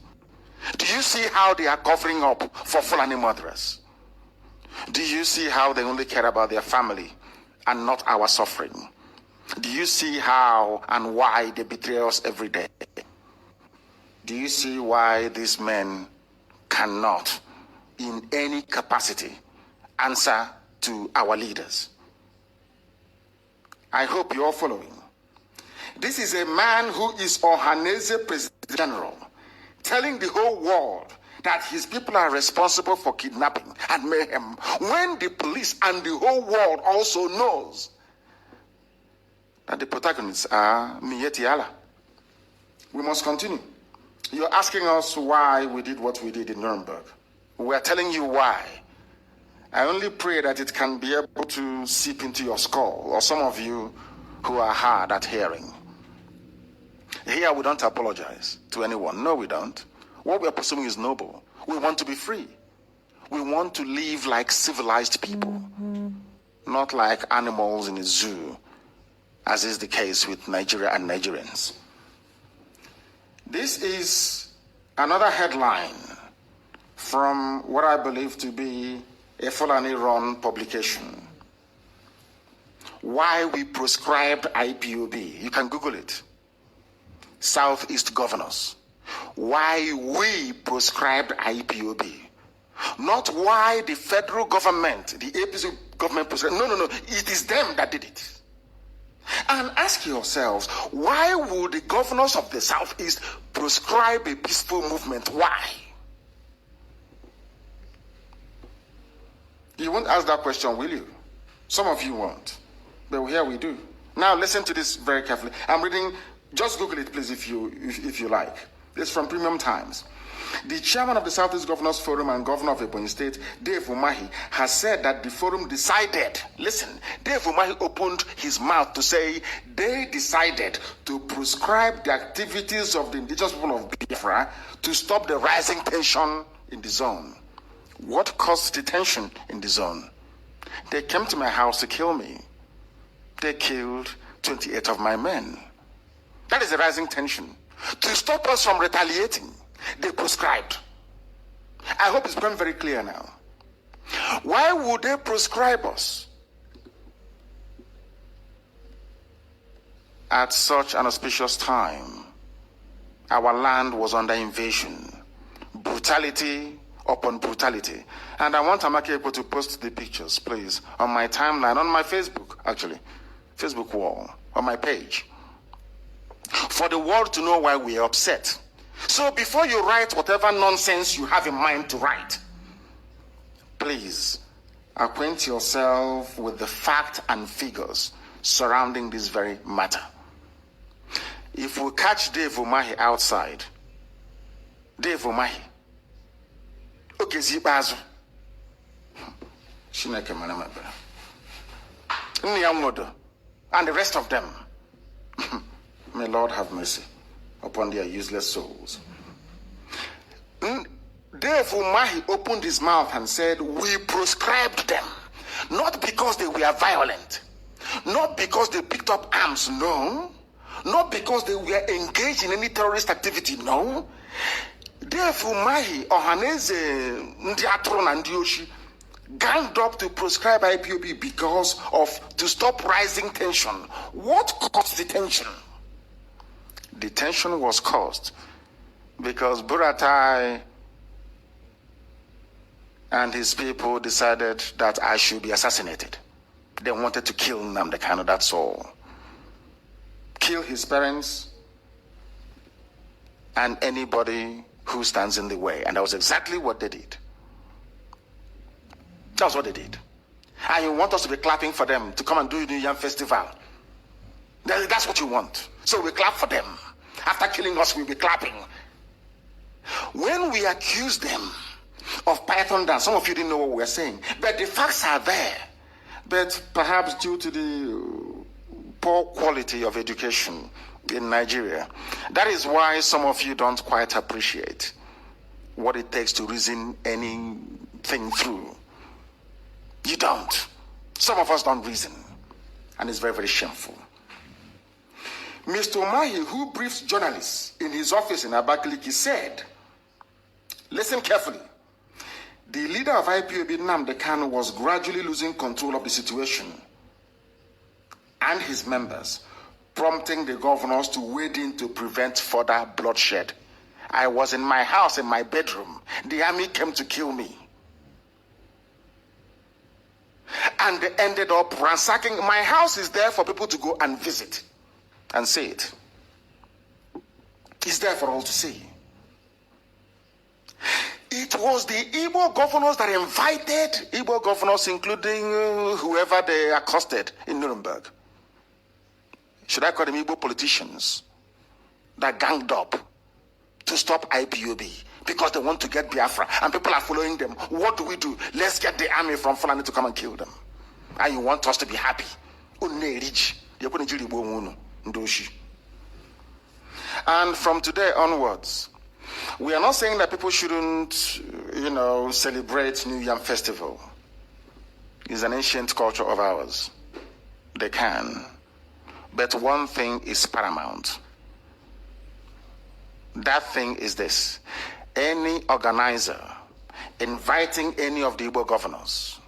Do you see how they are covering up for Fulani murderers? Do you see how they only care about their family and not our suffering? Do you see how and why they betray us every day? Do you see why these men cannot, in any capacity, answer to our leaders? I hope you're following. This is a man who is Ohanese President General, telling the whole world that his people are responsible for kidnapping and mayhem, when the police and the whole world also knows that the protagonists are Miyetti Allah. We must continue. You're asking us why we did what we did in Nuremberg. We are telling you why. I only pray that it can be able to seep into your skull, or some of you who are hard at hearing. Here we don't apologize to anyone. No, we don't. What we are pursuing is noble. We want to be free. We want to live like civilized people, not like animals in a zoo, as is the case with Nigeria and Nigerians. This is another headline from what I believe to be a Fulani-run publication. Why we proscribed IPOB. You can Google it. Southeast governors. Why we proscribed IPOB. Not why the federal government, the APC government proscribed. No. It is them that did it. And ask yourselves, why would the governors of the Southeast proscribe a peaceful movement? Why? You won't ask that question, will you? Some of you won't. But here we do. Now listen to this very carefully. I'm reading Just Google it, please, if you like. It's from Premium Times. The chairman of the Southeast Governors Forum and governor of Ebonyi State, Dave Umahi, has said that the forum decided, listen, Dave Umahi opened his mouth to say they decided to prescribe the activities of the indigenous people of Biafra to stop the rising tension in the zone. What caused the tension in the zone? They came to my house to kill me. They killed 28 of my men. That is the rising tension. To stop us from retaliating, they prescribed. I hope it's become very clear now. Why would they prescribe us at such an auspicious time? Our land was under invasion, brutality upon brutality. And I want Amake to post the pictures, please, on my timeline, on my Facebook, actually, Facebook wall, on my page, for the world to know why we are upset. So before you write whatever nonsense you have in mind to write, please acquaint yourself with the fact and figures surrounding this very matter. If we catch Dave Umahi outside, Dave Umahi, okay, Zibazo, Shineke Manamabra, Nyamodo, and the rest of them, may Lord have mercy upon their useless souls. Dave Umahi opened his mouth and said, we proscribed them, not because they were violent, not because they picked up arms, no, not because they were engaged in any terrorist activity, no. Dave Umahi, Ohaneze, Ndiatron and Dioshi, ganged up to proscribe IPOB because of, to stop rising tension. What caused the tension? The tension was caused because Buratai and his people decided that I should be assassinated. They wanted to kill Nnamdi Kanu, that's all. Kill his parents and anybody who stands in the way. And that was exactly what they did. That's what they did. And you want us to be clapping for them to come and do the New Yam Festival. That's what you want. So we clap for them. After killing us, we'll be clapping. When we accuse them of Python dance, some of you didn't know what we were saying, but the facts are there. But perhaps due to the poor quality of education in Nigeria, that is why some of you don't quite appreciate what it takes to reason anything through. You don't. Some of us don't reason. And it's very, very shameful. Mr. Umahi, who briefs journalists in his office in Abakaliki, said, listen carefully, the leader of IPOB, Nnamdi Kanu, was gradually losing control of the situation and his members, prompting the governors to wade in to prevent further bloodshed. I was in my house, in my bedroom. The army came to kill me. And they ended up ransacking. My house is there for people to go and visit and see it. It's there for all to see. It was the Igbo governors that invited, Igbo governors including whoever they accosted in Nuremberg. Should I call them Igbo politicians that ganged up to stop IPOB because they want to get Biafra and people are following them? What do? Let's get the army from Fulani to come and kill them. And you want us to be happy. And from today onwards, we are not saying that people shouldn't, celebrate New Yam Festival. It's an ancient culture of ours. They can. But one thing is paramount. That thing is this. Any organizer inviting any of the Igbo governors,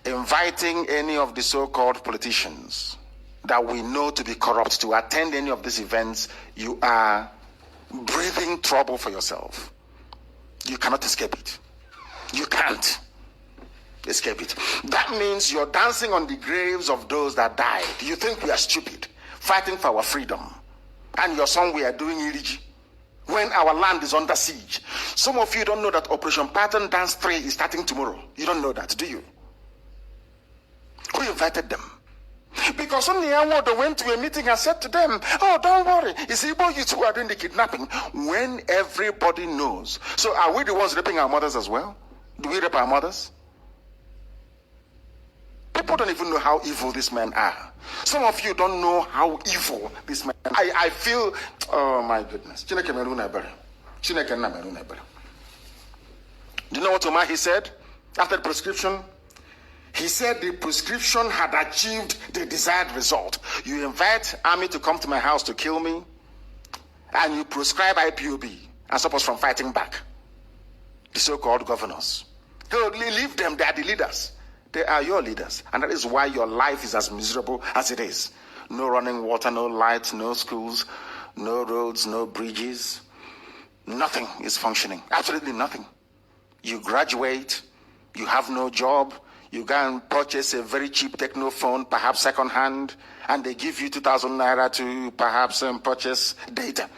inviting any of the so-called politicians that we know to be corrupt to attend any of these events, you are breathing trouble for yourself. You cannot escape it. You can't escape it. That means you're dancing on the graves of those that died. You think we are stupid, fighting for our freedom, and you're somewhere doing iriji when our land is under siege. Some of you don't know that Operation Pattern Dance 3 is starting tomorrow. You don't know that, do you? Who invited them? Because only Awodo went to a meeting and said to them, oh, don't worry, it's Igbo youths who are doing the kidnapping, when everybody knows. So are we the ones raping our mothers as well? Do we rape our mothers? People don't even know how evil these men are. Some of you don't know how evil these men are. I feel, oh my goodness. Do you know what Omahi said after the prescription? He said the prescription had achieved the desired result. You invite army to come to my house to kill me, and you prescribe IPOB and stop us from fighting back. The so-called governors. Leave them, they are the leaders. They are your leaders. And that is why your life is as miserable as it is. No running water, no lights, no schools, no roads, no bridges. Nothing is functioning. Absolutely nothing. You graduate, you have no job, you go and purchase a very cheap techno phone, perhaps second-hand, and they give you 2,000 naira to perhaps purchase data.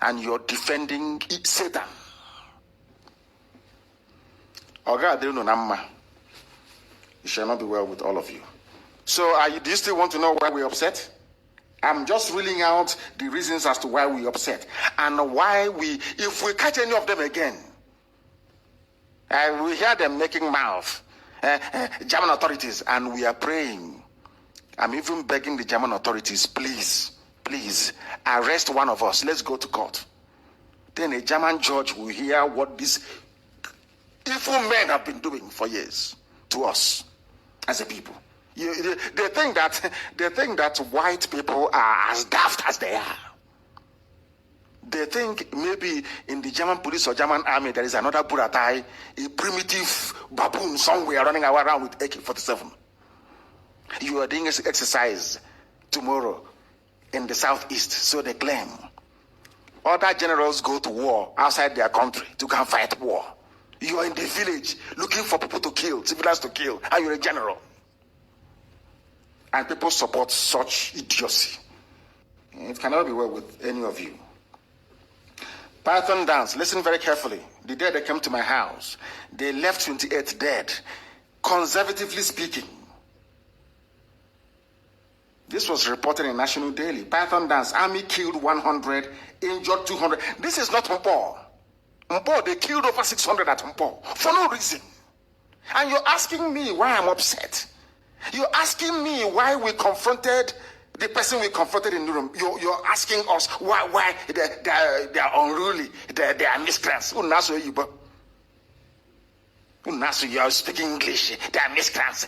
And you're defending Satan. It shall not be well with all of you. So do you still want to know why we're upset? I'm just reeling out the reasons as to why we're upset. And why if we catch any of them again, we hear them making mouth, German authorities, and we are praying. I'm even begging the German authorities, please, please, arrest one of us. Let's go to court. Then a German judge will hear what these evil men have been doing for years to us as a people. They think that white people are as daft as they are. They think maybe in the German police or German army there is another Buratai, a primitive baboon somewhere running around with AK-47. You are doing this exercise tomorrow in the southeast, so they claim. Other generals go to war outside their country to go and fight war. You are in the village looking for people to kill, civilians to kill, and you're a general. And people support such idiocy. It cannot be well with any of you. Python dance, listen very carefully. The day they came to my house, they left 28 dead, conservatively speaking. This was reported in National Daily. Python dance, army killed 100, injured 200. This is not Mpo. Mpo, they killed over 600 at Mpo for no reason. And you're asking me why I'm upset. You're asking me why we confronted the person we confronted in the room. You're asking us why they are unruly, they are miscreants. You are speaking English, they are miscreants.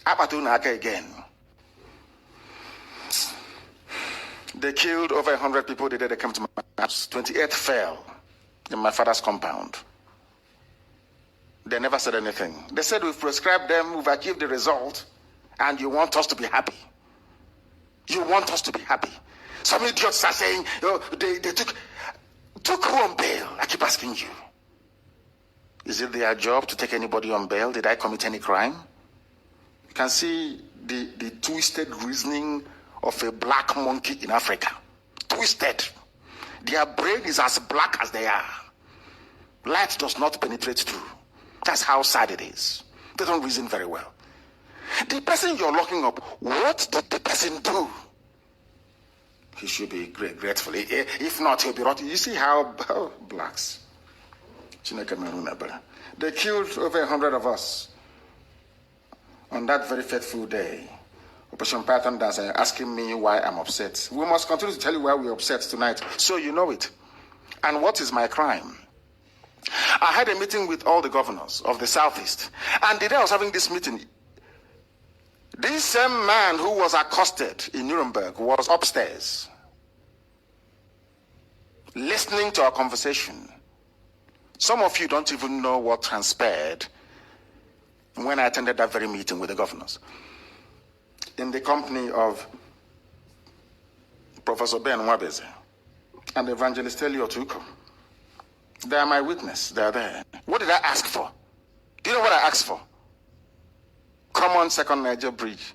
Again. They killed over 100 people the day they came to my house. 28 fell in my father's compound. They never said anything. They said we've prescribed them, we've achieved the result, and you want us to be happy. You want us to be happy. Some idiots are saying, they took who on bail? I keep asking you. Is it their job to take anybody on bail? Did I commit any crime? You can see the twisted reasoning of a black monkey in Africa. Twisted. Their brain is as black as they are. Light does not penetrate through. That's how sad it is. They don't reason very well. The person you're locking up, what did the person do? He should be grateful. If not, he'll be rotten. You see how blacks. They killed over 100 of us on that very fateful day. Operation Python Dance, asking me why I'm upset. We must continue to tell you why we're upset tonight, so you know it. And what is my crime? I had a meeting with all the governors of the Southeast, and the day I was having this meeting, this same man who was accosted in Nuremberg was upstairs, listening to our conversation. Some of you don't even know what transpired when I attended that very meeting with the governors, in the company of Professor Ben Wabeze and Evangelist Elio Tuko. They are my witness. They are there. What did I ask for? Do you know what I asked for? Common Second Niger Bridge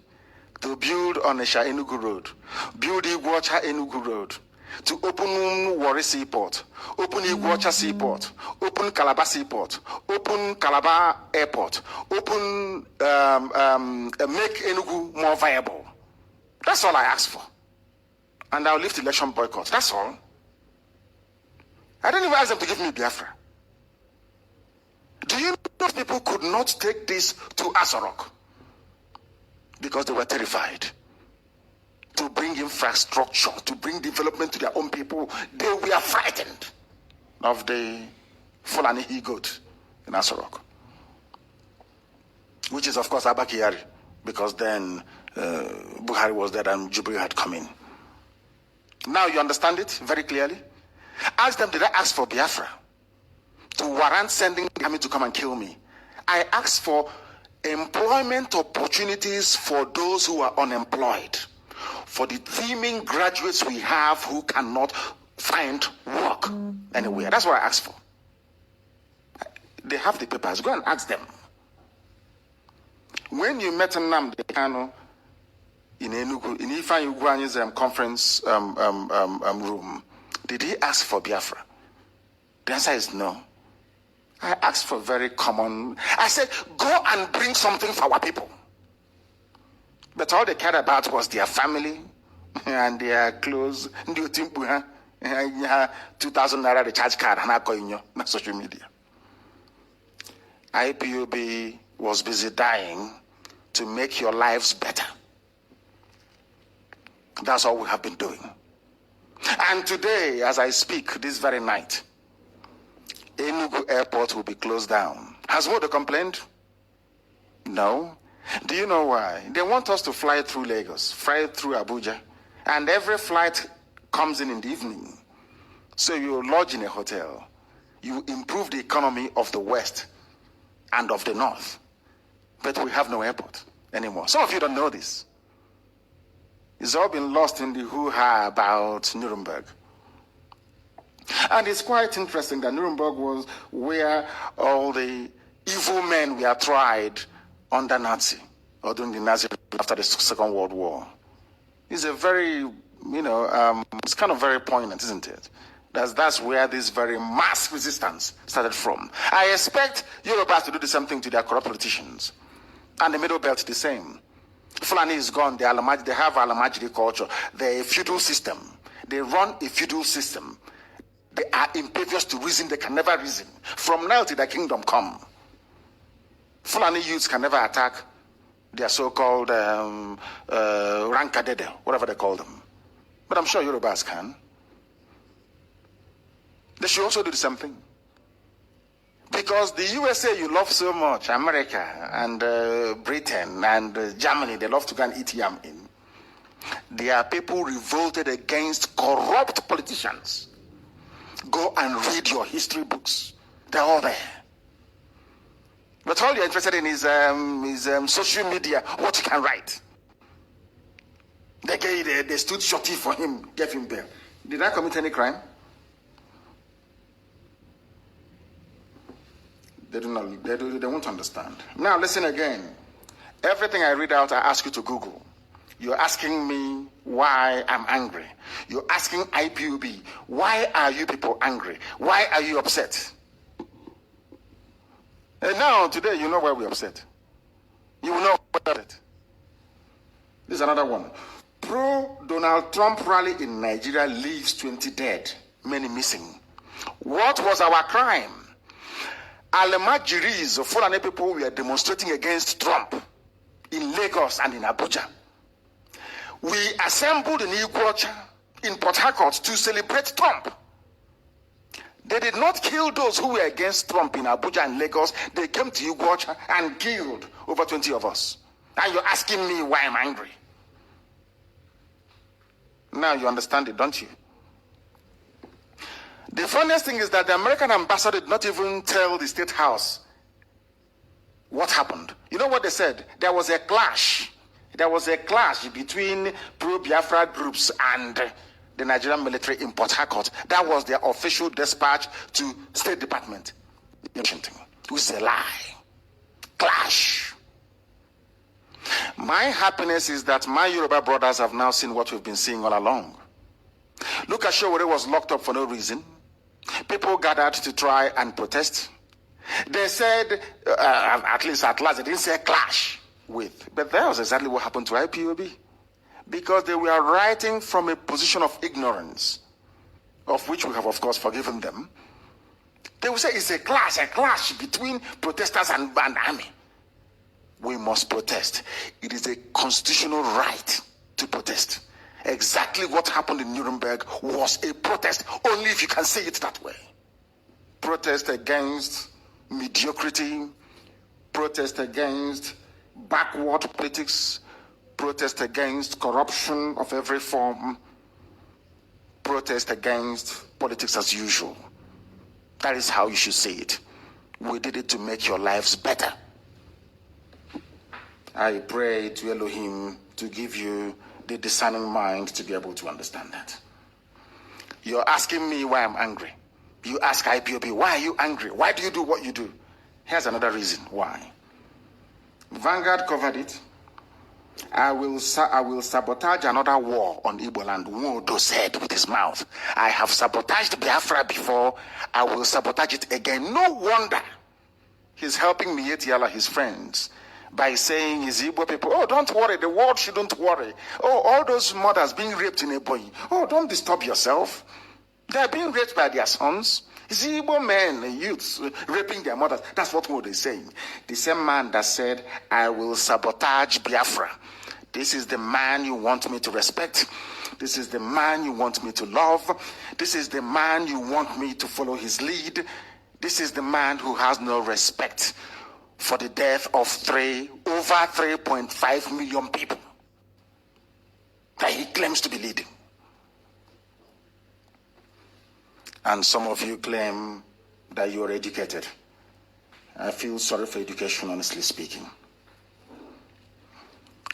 to build on Onisha Enugu Road, build Iguacha Enugu Road, to open Warri Seaport, open Iguacha Seaport, open Calabar Seaport, open Calabar Airport, open, make Enugu more viable. That's all I asked for. And I'll lift election boycott. That's all. I didn't even ask them to give me Biafra. Do you know people could not take this to Asarok? Because they were terrified. To bring infrastructure, to bring development to their own people, they were frightened of the Fulani he-goat in Asarok. Which is, of course, Abba Kyari, because then Buhari was there and Jubilee had come in. Now you understand it very clearly? Ask them, did I ask for Biafra to warrant sending the army to come and kill me? I asked for employment opportunities for those who are unemployed, for the teeming graduates we have who cannot find work anywhere. That's what I asked for. They have the papers. Go and ask them. When you met Nnamdi Kanu in Enugu, in Ifeanyi Ugwuanyi's conference room, did he ask for Biafra? The answer is no. I asked for very common. I said, go and bring something for our people. But all they cared about was their family and their clothes. 2,000 naira recharge card on social media. IPOB was busy dying to make your lives better. That's all we have been doing. And today, as I speak, this very night, Enugu Airport will be closed down. Has Modo complained? No. Do you know why? They want us to fly through Lagos, fly through Abuja, and every flight comes in the evening. So you lodge in a hotel. You improve the economy of the West and of the North. But we have no airport anymore. Some of you don't know this. It's all been lost in the hoo-ha about Nuremberg. And it's quite interesting that Nuremberg was where all the evil men were tried under Nazi, or during the Nazi after the Second World War. It's a very, it's kind of very poignant, isn't it? That's where this very mass resistance started from. I expect Yorubas to do the same thing to their corrupt politicians. And the Middle Belt the same. Fulani is gone, they have Alamajiri culture. They're a feudal system. They run a feudal system. They are impervious to reason, they can never reason. From now till the kingdom come. Fulani youths can never attack their so-called Rankadede, whatever they call them. But I'm sure Yorubas can. They should also do the same thing. Because the USA you love so much, America and Britain and Germany, they love to go and eat yam in. There are people revolted against corrupt politicians. Go and read your history books. They're all there. But all you're interested in is social media, what you can write. They stood shorty for him, gave him bail. Did I commit any crime? They won't understand. Now listen again. Everything I read out, I ask you to Google. You're asking me why I'm angry. You're asking IPOB, why are you people angry? Why are you upset? And now, today, you know why we're upset. You will know why we're upset. This is another one. Pro-Donald Trump rally in Nigeria leaves 20 dead, many missing. What was our crime? Alemajiris of Fulani people were demonstrating against Trump in Lagos and in Abuja. We assembled in Iguacha, in Port Harcourt, to celebrate Trump. They did not kill those who were against Trump in Abuja and Lagos. They came to Iguacha and killed over 20 of us. And you're asking me why I'm angry. Now you understand it, don't you? The funniest thing is that the American ambassador did not even tell the State House what happened. You know what they said? There was a clash. There was a clash between pro-Biafra groups and the Nigerian military in Port Harcourt. That was their official dispatch to State Department in Washington. It was a lie. Clash. My happiness is that my Yoruba brothers have now seen what we've been seeing all along. Look at Showore was locked up for no reason. People gathered to try and protest. They said, at last, they didn't say clash with. But that was exactly what happened to IPOB. Because they were writing from a position of ignorance, of which we have, of course, forgiven them. They will say it's a clash between protesters and army. We must protest. It is a constitutional right to protest. Exactly what happened in Nuremberg was a protest, only if you can say it that way. Protest against mediocrity, protest against backward politics, protest against corruption of every form, protest against politics as usual. That is how you should see it. We did it to make your lives better. I pray to Elohim to give you the discerning mind to be able to understand that. You're asking me why I'm angry. You ask IPOB, why are you angry? Why do you do what you do? Here's another reason why. Vanguard covered it. I will sabotage another war on Igbo land. Nwodo said with his mouth, I have sabotaged Biafra before. I will sabotage it again. No wonder he's helping Mieti Yala, his friends, by saying his Igbo people, oh, don't worry, the world shouldn't worry. Oh, all those mothers being raped in Ebonyi. Oh, don't disturb yourself. They're being raped by their sons. It's Igbo men, youths, raping their mothers. That's what Mo is saying. The same man that said, I will sabotage Biafra. This is the man you want me to respect. This is the man you want me to love. This is the man you want me to follow his lead. This is the man who has no respect for the death of over 3.5 million people that he claims to be leading. And some of you claim that you are educated. I feel sorry for education, honestly speaking.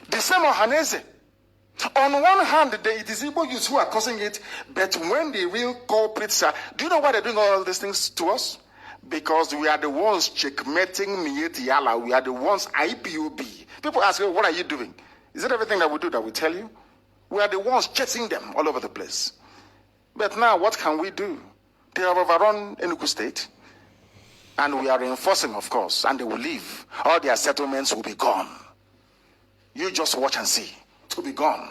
The same Ohanese. On one hand, it is Igbo youths who are causing it, but when the real culprits are, do you know why they're doing all these things to us? Because we are the ones checkmating Mieti Yala. We are the ones IPOB. People ask, what are you doing? Is it everything that we do that we tell you? We are the ones chasing them all over the place. But now, what can we do? They have overrun Enugu State. And we are reinforcing, of course, and they will leave. All their settlements will be gone. You just watch and see. It will be gone.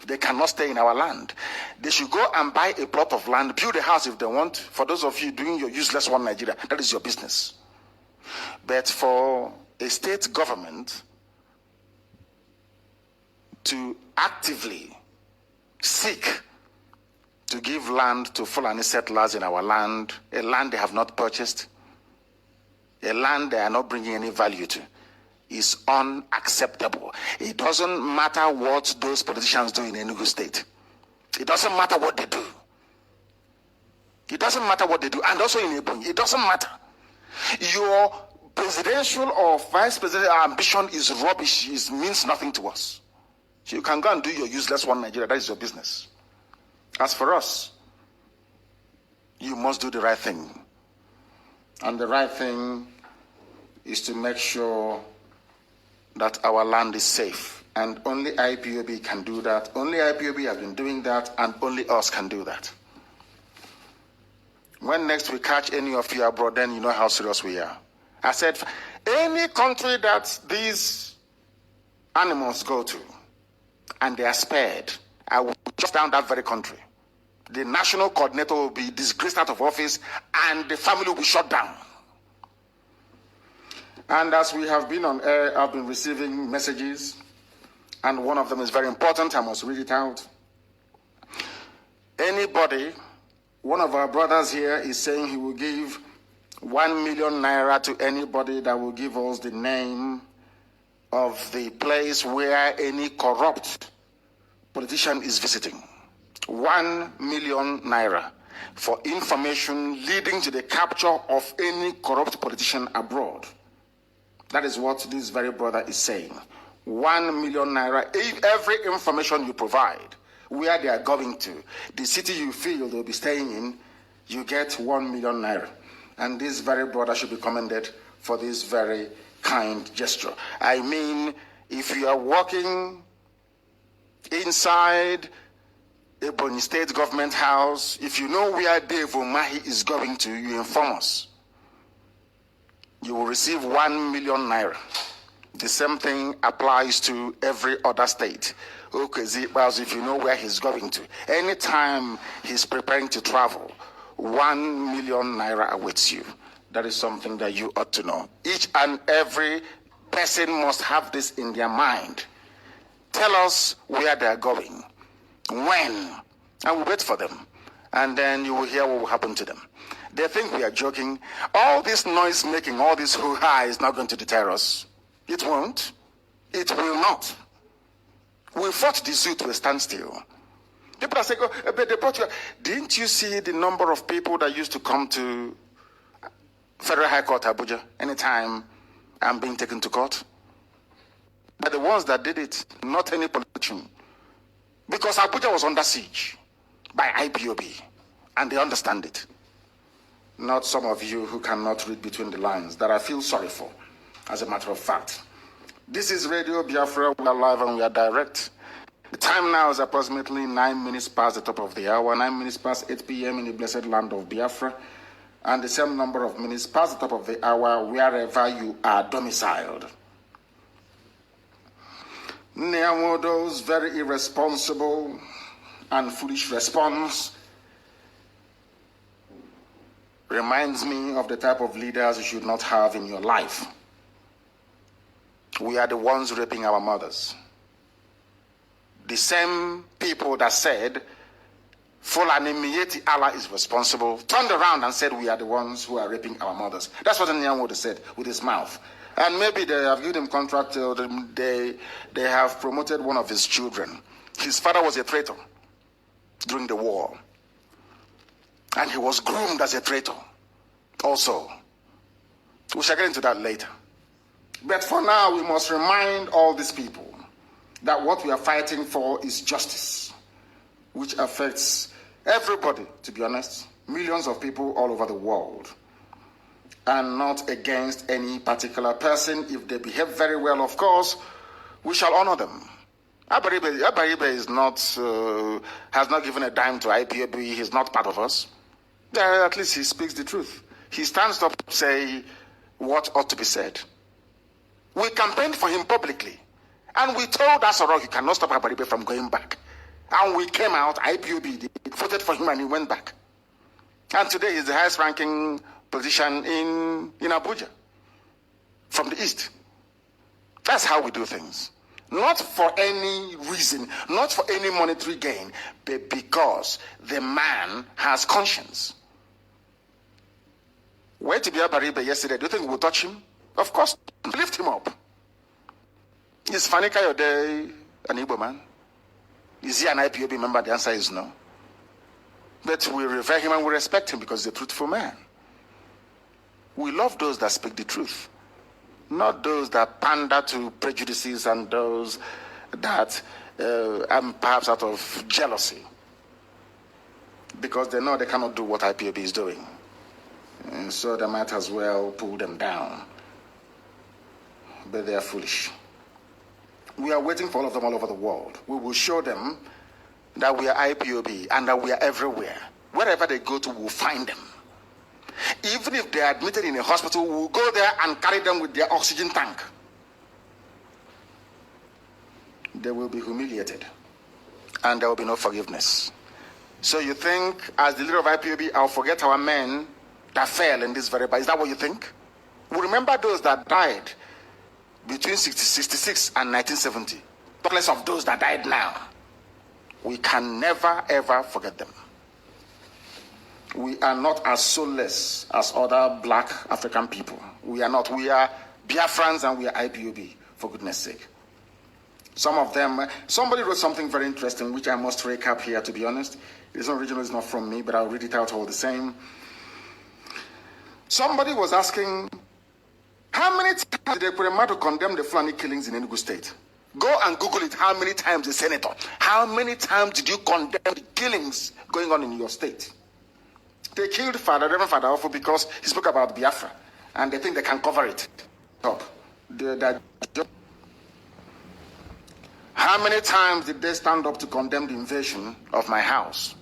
They cannot stay in our land. They should go and buy a plot of land, build a house if they want. For those of you doing your useless one Nigeria, that is your business. But for a state government to actively seek to give land to Fulani settlers in our land, a land they have not purchased, a land they are not bringing any value to, is unacceptable. It doesn't matter what those politicians do in Enugu State. It doesn't matter what they do. It doesn't matter what they do. And also in Ebonyi, it doesn't matter. Your presidential or vice presidential ambition is rubbish. It means nothing to us. So you can go and do your useless one Nigeria. That is your business. As for us, you must do the right thing. And the right thing is to make sure that our land is safe. And only IPOB can do that. Only IPOB has been doing that, and only us can do that. When next we catch any of you abroad, then you know how serious we are. I said, any country that these animals go to, and they are spared, I will shut down that very country. The national coordinator will be disgraced out of office, and the family will be shut down. And as we have been on air, I've been receiving messages, and one of them is very important. I must read it out. Anybody, one of our brothers here is saying he will give 1 million naira to anybody that will give us the name of the place where any corrupt politician is visiting. 1 million naira for information leading to the capture of any corrupt politician abroad. That is what this very brother is saying. 1 million naira. If every information you provide, where they are going to, the city you feel they'll be staying in, you get 1 million naira. And this very brother should be commended for this very kind gesture. I mean, if you are walking inside Ebony State Government House. If you know where Dave Umahi is going to, you inform us. You will receive 1 million naira. The same thing applies to every other state. Okay, if you know where he's going to, anytime he's preparing to travel, 1 million naira awaits you. That is something that you ought to know. Each and every person must have this in their mind. Tell us where they're going, when, and we'll wait for them. And then you will hear what will happen to them. They think we are joking. All this noise making, all this hoo-ha is not going to deter us. It won't. It will not. We fought the zoo to a standstill. People are saying, oh, but they brought you. Didn't you see the number of people that used to come to Federal High Court, Abuja, anytime I'm being taken to court? They're the ones that did it, not any politician. Because Abuja was under siege by IPOB, and they understand it. Not some of you who cannot read between the lines, that I feel sorry for, as a matter of fact. This is Radio Biafra. We are live and we are direct. The time now is approximately 9 minutes past the top of the hour, 9 minutes past 8 p.m. in the blessed land of Biafra, and the same number of minutes past the top of the hour wherever you are domiciled. Nyamodo's very irresponsible and foolish response reminds me of the type of leaders you should not have in your life. We are the ones raping our mothers. The same people that said, Fulani Miyeti Allah is responsible, turned around and said we are the ones who are raping our mothers. That's what Nyamodo said with his mouth. And maybe they have given him contract, they have promoted one of his children. His father was a traitor during the war. And he was groomed as a traitor also. We shall get into that later. But for now, we must remind all these people that what we are fighting for is justice, which affects everybody, to be honest, millions of people all over the world, and not against any particular person. If they behave very well, of course, we shall honor them. Abaribe is not, has not given a dime to IPOB. He's not part of us. At least he speaks the truth. He stands up to say what ought to be said. We campaigned for him publicly, and we told Asoro he cannot stop Abaribe from going back. And we came out, IPOB voted for him, and he went back. And today he's the highest ranking position in Abuja, from the East. That's how we do things. Not for any reason, not for any monetary gain, but because the man has conscience. Where to be Abaribe yesterday? Do you think we'll touch him? Of course, lift him up. Is Fani Kayode an Igbo man? Is he an IPOB member? The answer is no. But we revere him and we respect him because he's a truthful man. We love those that speak the truth, not those that pander to prejudices and those that perhaps out of jealousy, because they know they cannot do what IPOB is doing. And so they might as well pull them down. But they are foolish. We are waiting for all of them all over the world. We will show them that we are IPOB and that we are everywhere. Wherever they go to, we'll find them. Even if they are admitted in a hospital, we'll go there and carry them with their oxygen tank. They will be humiliated. And there will be no forgiveness. So you think, as the leader of IPOB, I'll forget our men that fell in this very battle? Is that what you think? We remember those that died between 1966 and 1970. Talk less of those that died now. We can never, ever forget them. We are not as soulless as other black African people. We are not. We are Biafrans and we are IPOB, for goodness sake. Some of them, somebody wrote something very interesting, which I must recap here, to be honest. It's not original, it's not from me, but I'll read it out all the same. Somebody was asking, how many times did Ekwuremadu condemn the Fulani killings in Enugu State? Go and Google it. How many times, the senator? How many times did you condemn the killings going on in your state? They killed Reverend Father Awofo because he spoke about Biafra, and they think they can cover it up. How many times did they stand up to condemn the invasion of my house?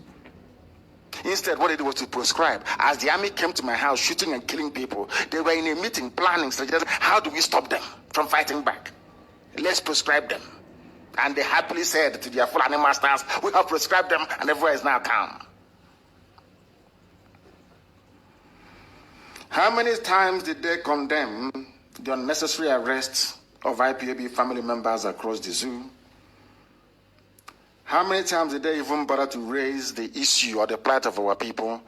Instead, what they did was to proscribe. As the army came to my house shooting and killing people, they were in a meeting planning, suggesting, how do we stop them from fighting back? Let's proscribe them. And they happily said to their Fulani masters, we have prescribed them and everywhere is now calm. How many times did they condemn the unnecessary arrests of IPOB family members across the zoo? How many times did they even bother to raise the issue or the plight of our people?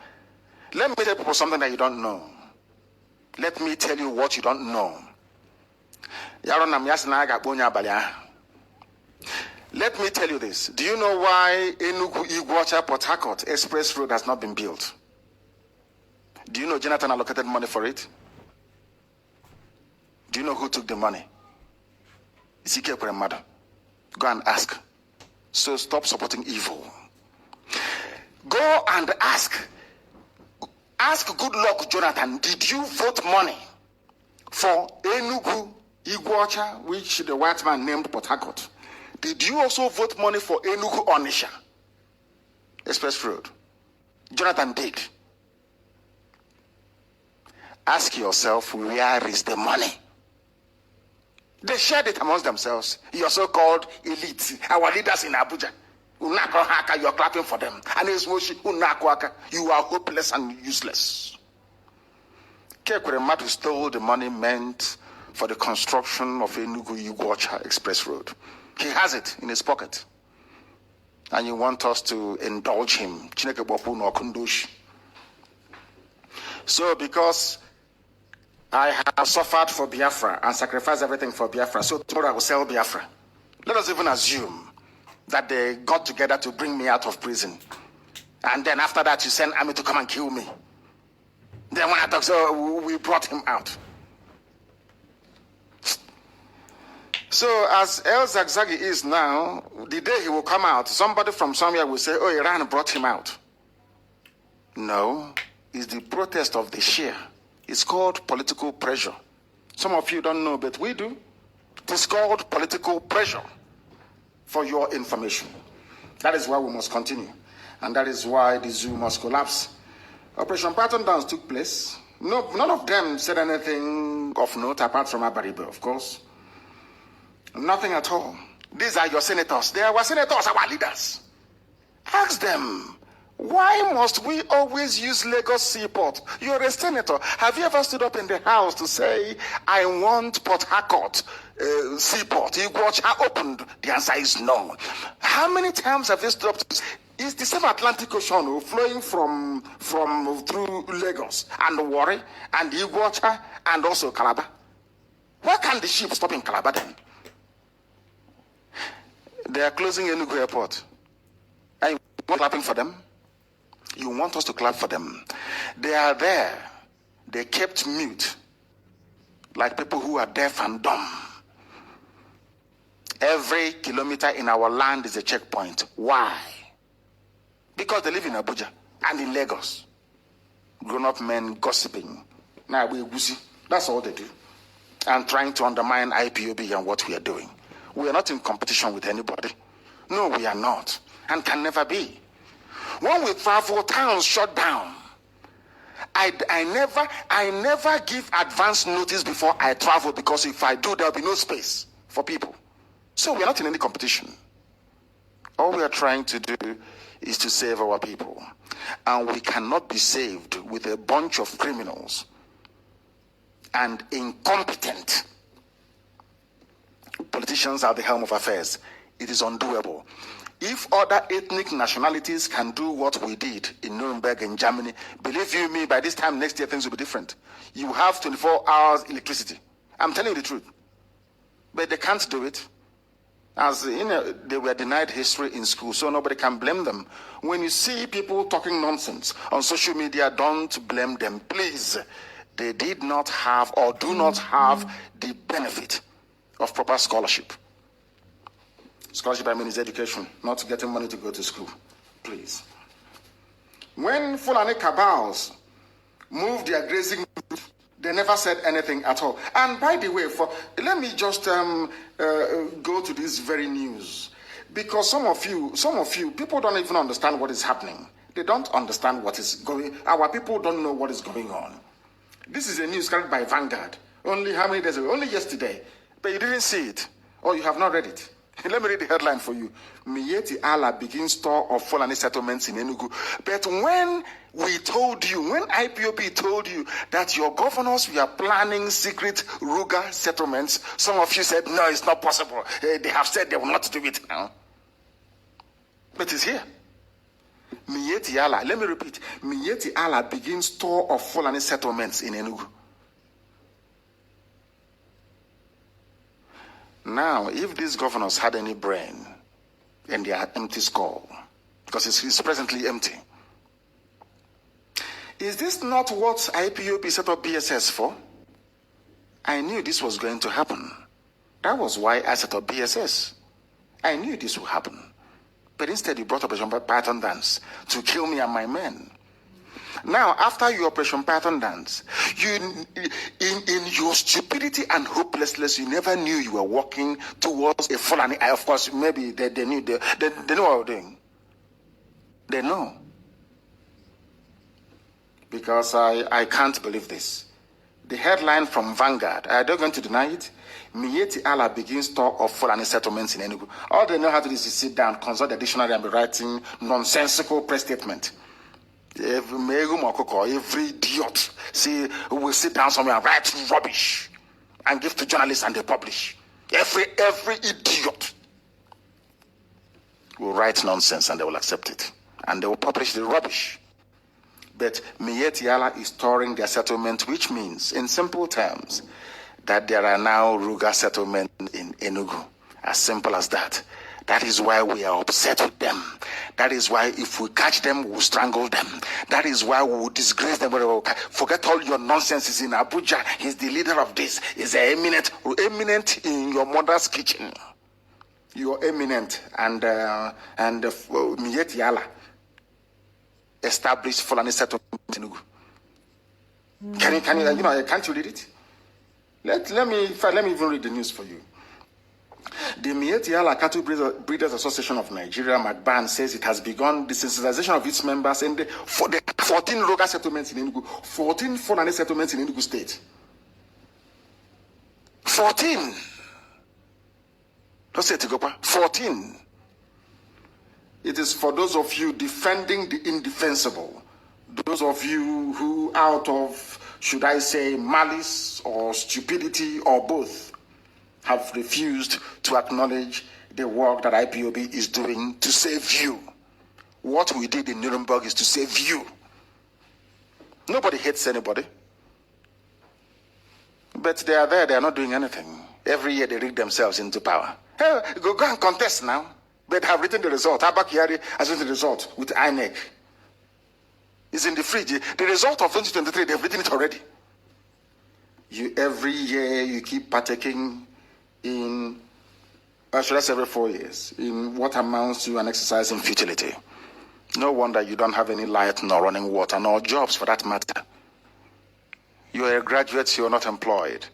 Let me tell people something that you don't know. Let me tell you what you don't know. Let me tell you this. Do you know why Enugu Iguacha Port Harcourt Express Road has not been built? Do you know Jonathan allocated money for it? Do you know who took the money? Ezekiel Kuremadu. Go and ask. So stop supporting evil. Go and ask. Ask good luck, Jonathan. Did you vote money for Enugu Iguacha, which the white man named Port Harcourt? Did you also vote money for Enugu Onisha Express Road? Jonathan did. Ask yourself, where is the money? They shared it amongst themselves. Your so-called elite, our leaders in Abuja. You're clapping for them. And you are hopeless and useless. Kekuremadu stole the money meant for the construction of Enugu Iguacha Express Road. He has it in his pocket. And you want us to indulge him. So because I have suffered for Biafra and sacrificed everything for Biafra, so tomorrow I will sell Biafra. Let us even assume that they got together to bring me out of prison. And then after that, you send army to come and kill me. Then when I talk, so we brought him out. So as El Zagzagi is now, the day he will come out, somebody from somewhere will say, oh, Iran brought him out. No, it's the protest of the Shia. It's called political pressure. Some of you don't know, but we do. It's called political pressure, for your information. That is why we must continue. And that is why the zoo must collapse. Operation Pattern Dance took place. No, none of them said anything of note apart from Abaribe, of course. Nothing at all. These are your senators. They are our senators, our leaders. Ask them, why must we always use Lagos Seaport? You're a senator. Have you ever stood up in the House to say, I want Port Harcourt Seaport? Iguacha opened. The answer is no. How many times have you stood up to say, is the same Atlantic Ocean flowing from through Lagos and Warri and Iguacha and also Calabar? Why can't the ship stop in Calabar then? They are closing Enugu Airport. Are you clapping for them? You want us to clap for them. They are there. They kept mute, like people who are deaf and dumb. Every kilometer in our land is a checkpoint. Why? Because they live in Abuja and in Lagos. Grown-up men gossiping. Now we goosey. That's all they do. And trying to undermine IPOB and what we are doing. We are not in competition with anybody. No, we are not. And can never be. When we travel, towns shut down. I never give advance notice before I travel, because if I do, there'll be no space for people. So we are not in any competition. All we are trying to do is to save our people. And we cannot be saved with a bunch of criminals and incompetent politicians at the helm of affairs. It is undoable. If other ethnic nationalities can do what we did in Nuremberg in Germany, believe you me, by this time next year things will be different. You have 24 hours electricity. I'm telling you the truth. But they can't do it. As you know, they were denied history in school, so nobody can blame them. When you see people talking nonsense on social media, don't blame them, please. They did not have or do not have the benefit of proper scholarship. Scholarship, I mean, is education, not getting money to go to school. Please. When Fulani cabals moved their grazing, they They never said anything at all. And by the way, let me just go to this very news. Because some of you, people don't even understand what is happening. They don't understand what is going on. Our people don't know what is going on. This is a news carried by Vanguard. Only how many days ago? Only yesterday. But you didn't see it. Or you have not read it. Let me read the headline for you. Miyetti Allah begins tour of Fulani settlements in Enugu. But when we told you, when IPOB told you that your governors were planning secret Ruga settlements, some of you said, no, it's not possible. They have said they will not do it now. But it's here. Miyetti Allah, let me repeat. Miyetti Allah begins tour of Fulani settlements in Enugu. Now, if these governors had any brain in their empty skull, because it's presently empty, is this not what IPOB set up BSS for? I knew this was going to happen. That was why I set up BSS. I knew this would happen. But instead, you brought Operation Python Dance to kill me and my men. Now, after your Operation Python Dance, in your stupidity and hopelessness, you never knew you were walking towards a Fulani. Of course, maybe they knew they know what they were doing. They know. Because I can't believe this. The headline from Vanguard, I don't going to deny it. Miyetti Allah begins tour of Fulani settlements in Enugu. All they know how to do is sit down, consult the dictionary, and be writing nonsensical press statement. Every idiot will sit down somewhere and write rubbish and give to journalists and they publish. Every idiot will write nonsense and they will accept it. And they will publish the rubbish. But Miyetti Allah is touring their settlement, which means, in simple terms, that there are now Ruga settlements in Enugu. As simple as that. That is why we are upset with them. That is why if we catch them, we'll strangle them. That is why we will disgrace them. Forget all your nonsense. He's in Abuja. He's the leader of this. He's eminent in your mother's kitchen. You're eminent. And Miyetti Allah established Fulani settlement in Enugu. Can't you read it? Let me even read the news for you. The Miyetti Allah Cattle Breeders Association of Nigeria, MACBAN, says it has begun the sensitization of its members for the 14 Ruga settlements in Enugu, 14 Fulani settlements in Enugu State. 14. Don't say Tigopa. 14. It is for those of you defending the indefensible. Those of you who, out of, should I say, malice or stupidity or both, have refused to acknowledge the work that IPOB is doing to save you. What we did in Nuremberg is to save you. Nobody hates anybody. But they are there, they are not doing anything. Every year they rig themselves into power. Hey, go and contest now. But have written the result. Abba Kyari has written the result with INEC. It's in the fridge. The result of 2023, they've written it already. Every year you keep partaking in, should I say every 4 years, in what amounts to an exercise in futility. No wonder you don't have any light, nor running water, nor jobs for that matter. You're a graduate, you're not employed.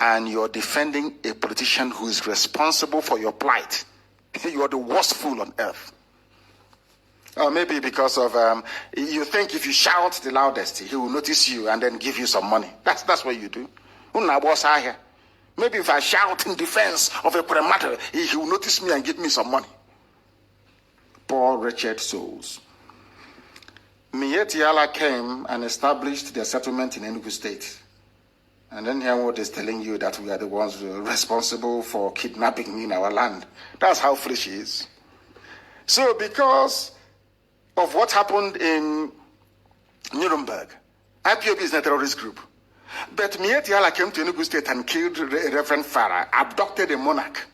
And you're defending a politician who is responsible for your plight. You're the worst fool on earth. Or maybe because of, you think if you shout the loudest, he will notice you and then give you some money. That's what you do. Maybe if I shout in defense of a matter, he will notice me and give me some money. Poor, wretched souls. Miyetti Allah came and established their settlement in Enugu State. And then Herwood is telling you that we are the ones responsible for kidnapping in our land. That's how foolish he is. So because of what happened in Nuremberg, IPOB is a terrorist group. But Miyetti Allah came to Enugu State and killed Reverend Farah, abducted a monarch.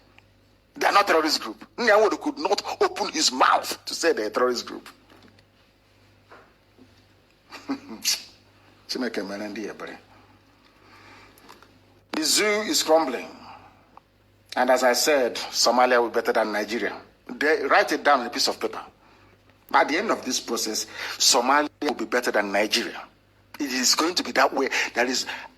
They are not a terrorist group. Herwood could not open his mouth to say they're a terrorist group. The zoo is crumbling. And as I said, Somalia will be better than Nigeria. They write it down on a piece of paper. At the end of this process, Somalia will be better than Nigeria. It is going to be that way.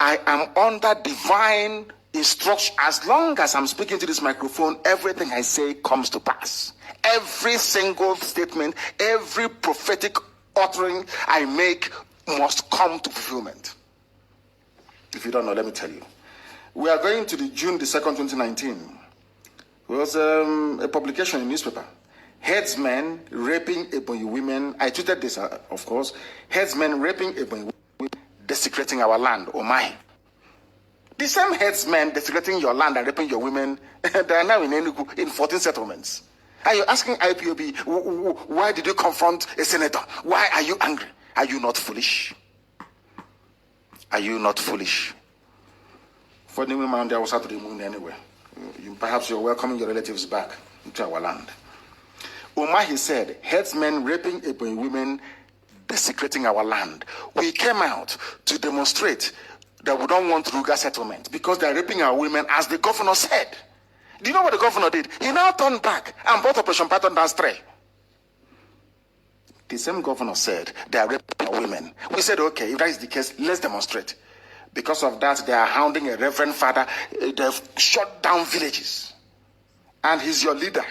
I am under divine instruction. As long as I'm speaking to this microphone, everything I say comes to pass. Every single statement, every prophetic uttering I make must come to fulfillment. If you don't know, let me tell you. We are going to the June the 2nd, 2019. It was a publication in newspaper. Headsmen raping Ebonyi women. I tweeted this, of course. Headsmen raping Ebonyi women, desecrating our land, Omahi. The same headsmen desecrating your land and raping your women, they are now in Enugu in 14 settlements. Are you asking IPOB, why did you confront a senator? Why are you angry? Are you not foolish? Are you not foolish? For the women, they was out to the moon anyway. Perhaps you're welcoming your relatives back into our land. Omahi said, headsmen raping Ebonyi women, desecrating our land. We came out to demonstrate that we don't want Ruga settlement because they're raping our women, as the governor said. Do you know what the governor did? He now turned back and brought Operation Python down stray. The same governor said they are raping our women. We said, okay, if that is the case, let's demonstrate. Because of that, they are hounding a reverend father. They've shut down villages. And he's your leader.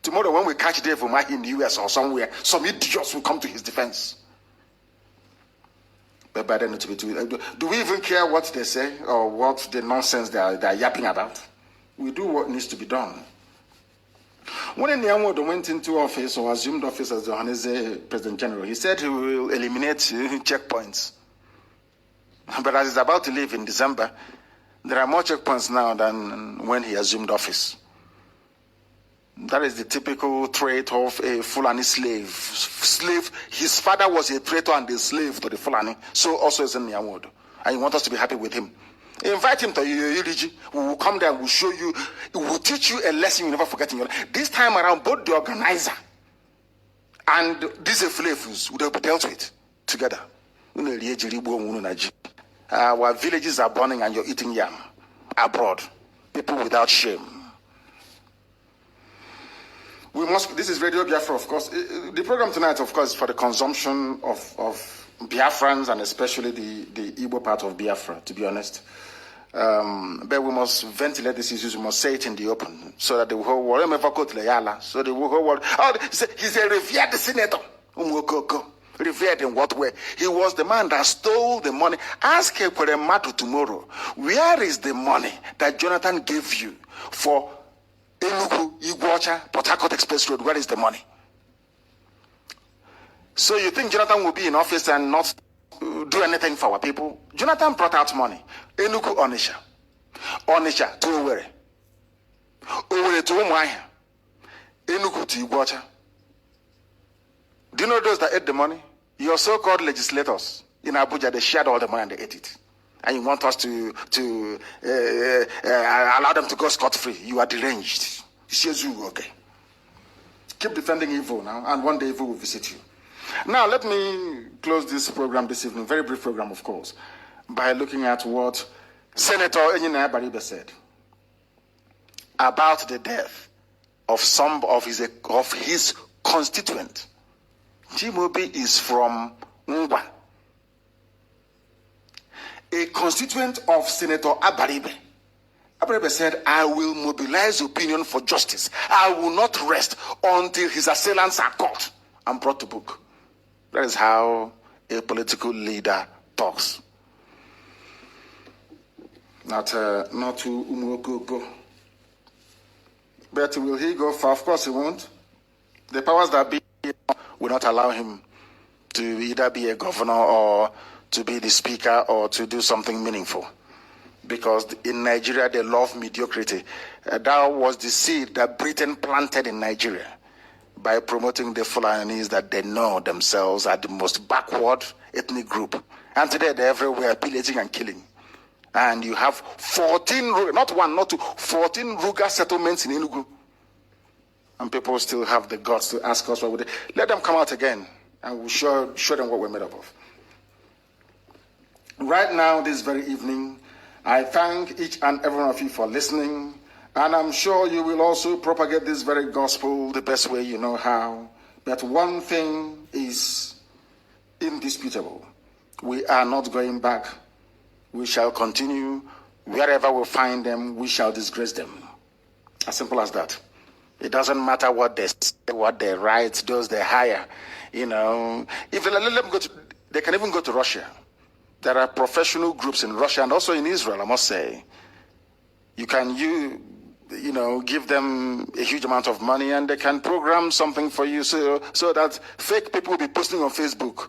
Tomorrow, when we catch Dave Umahi in the US or somewhere, some idiots will come to his defense. But by then, do we even care what they say or what the nonsense they are yapping about? We do what needs to be done. When Nyamodo went into office or assumed office as the Johanese President General, he said he will eliminate checkpoints. But as he's about to leave in December, there are more checkpoints now than when he assumed office. That is the typical trait of a Fulani slave. His father was a traitor and a slave to the Fulani. So also is in Nyamodo. And you want us to be happy with him. Invite him to Yuriji. We will come there and we'll show you. We will teach you a lesson you never forget in your life. This time around, both the organizer and these flavors would have been dealt with together. Our villages are burning and you're eating yam abroad. People without shame. We must. This is Radio Biafra, of course. The program tonight, of course, is for the consumption of Biafrans and especially the Igbo part of Biafra, to be honest. But we must ventilate these issues. We must say it in the open so that the whole world, so the whole world. Oh, he's a revered senator. Revered in what way? He was the man that stole the money. Ask Ekweremadu tomorrow, where is the money that Jonathan gave you for Enugu, Iguacha, Port Harcourt Express Road? Where is the money? So you think Jonathan will be in office and not do anything for our people? Jonathan brought out money. Enugu, Onisha. Onisha to Owerri. Owerri to Umuahia. Enugu to Iguacha. Do you know those that ate the money? Your so-called legislators in Abuja, they shared all the money and they ate it. And you want us to allow them to go scot-free. You are deranged. Okay. Keep defending evil now, and one day evil will visit you. Now, let me close this program this evening, very brief program, of course, by looking at what Senator Enyinaya Baribe said about the death of some of his constituent. Jimobi is from Ngwa, a constituent of Senator Abaribe. Abaribe said, I will mobilize opinion for justice. I will not rest until his assailants are caught and brought to book. That is how a political leader talks. Not to Umuogogo. But will he go far? Of course he won't. The powers that be will not allow him to either be a governor or to be the speaker or to do something meaningful. Because in Nigeria, they love mediocrity. That was the seed that Britain planted in Nigeria by promoting the Fulanis that they know themselves are the most backward ethnic group. And today, they're everywhere pillaging and killing. And you have 14, not one, not two, 14 Ruga settlements in Enugu. And people still have the guts to ask us what would they. Let them come out again, and we'll show them what we're made up of. Right now, this very evening, I thank each and every one of you for listening, and I'm sure you will also propagate this very gospel the best way you know how. But one thing is indisputable. We are not going back. We shall continue. Wherever we find them, we shall disgrace them. As simple as that. It doesn't matter what they say, what they write, those they hire. You know, if they let them go to, they can even go to Russia. There are professional groups in Russia and also in Israel, I must say. You can, you know, give them a huge amount of money and they can program something for you so that fake people will be posting on Facebook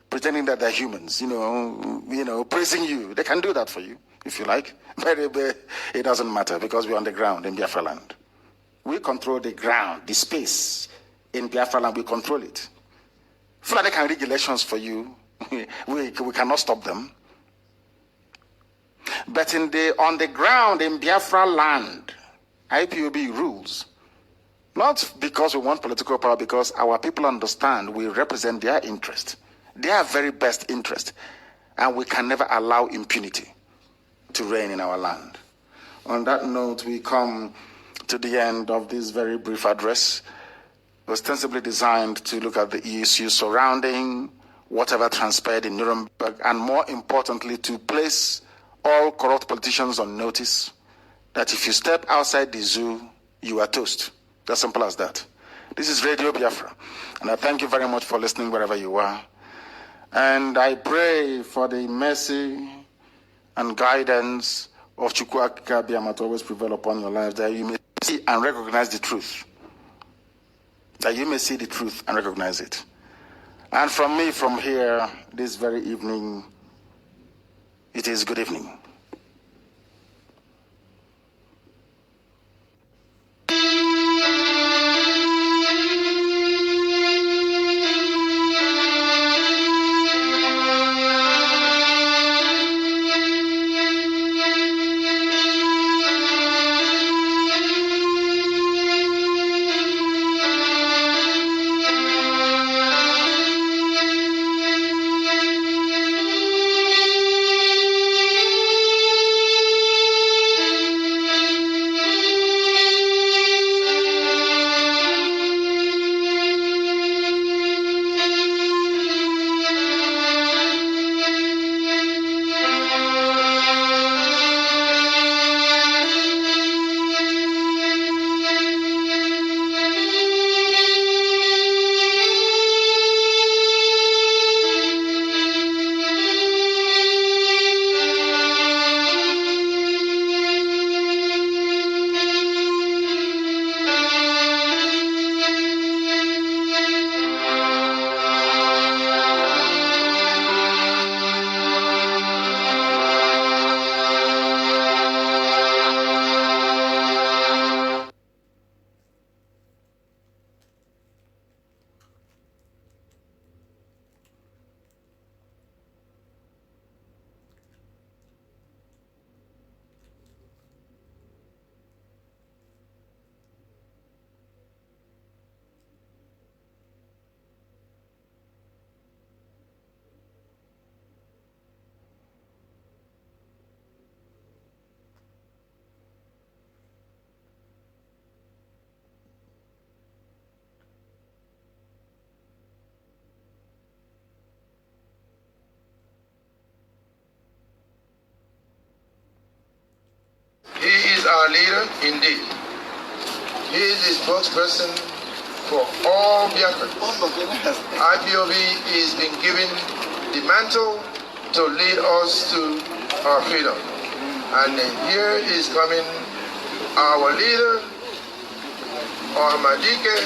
pretending that they're humans, you know, praising you. They can do that for you, if you like. But it doesn't matter because we're on the ground in Biafra land. We control the ground, the space in Biafra land, we control it. Fulani can rig elections for you. we cannot stop them. But on the ground in Biafra land, IPOB rules. Not because we want political power, because our people understand we represent their interest, their very best interest, and we can never allow impunity to reign in our land. On that note, we come to the end of this very brief address, ostensibly designed to look at the issues surrounding whatever transpired in Nuremberg, and more importantly, to place all corrupt politicians on notice that if you step outside the zoo, you are toast. As simple as that. This is Radio Biafra, and I thank you very much for listening wherever you are. And I pray for the mercy and guidance of Chukwuka Biama to always prevail upon your lives, that you may see and recognize the truth. That you may see the truth and recognize it. And from me, from here, this very evening, it is good evening. Our leader, indeed. He is the spokesperson for all Biafrans. IPOB is being given the mantle to lead us to our freedom. And here is coming our leader, Ahmadike.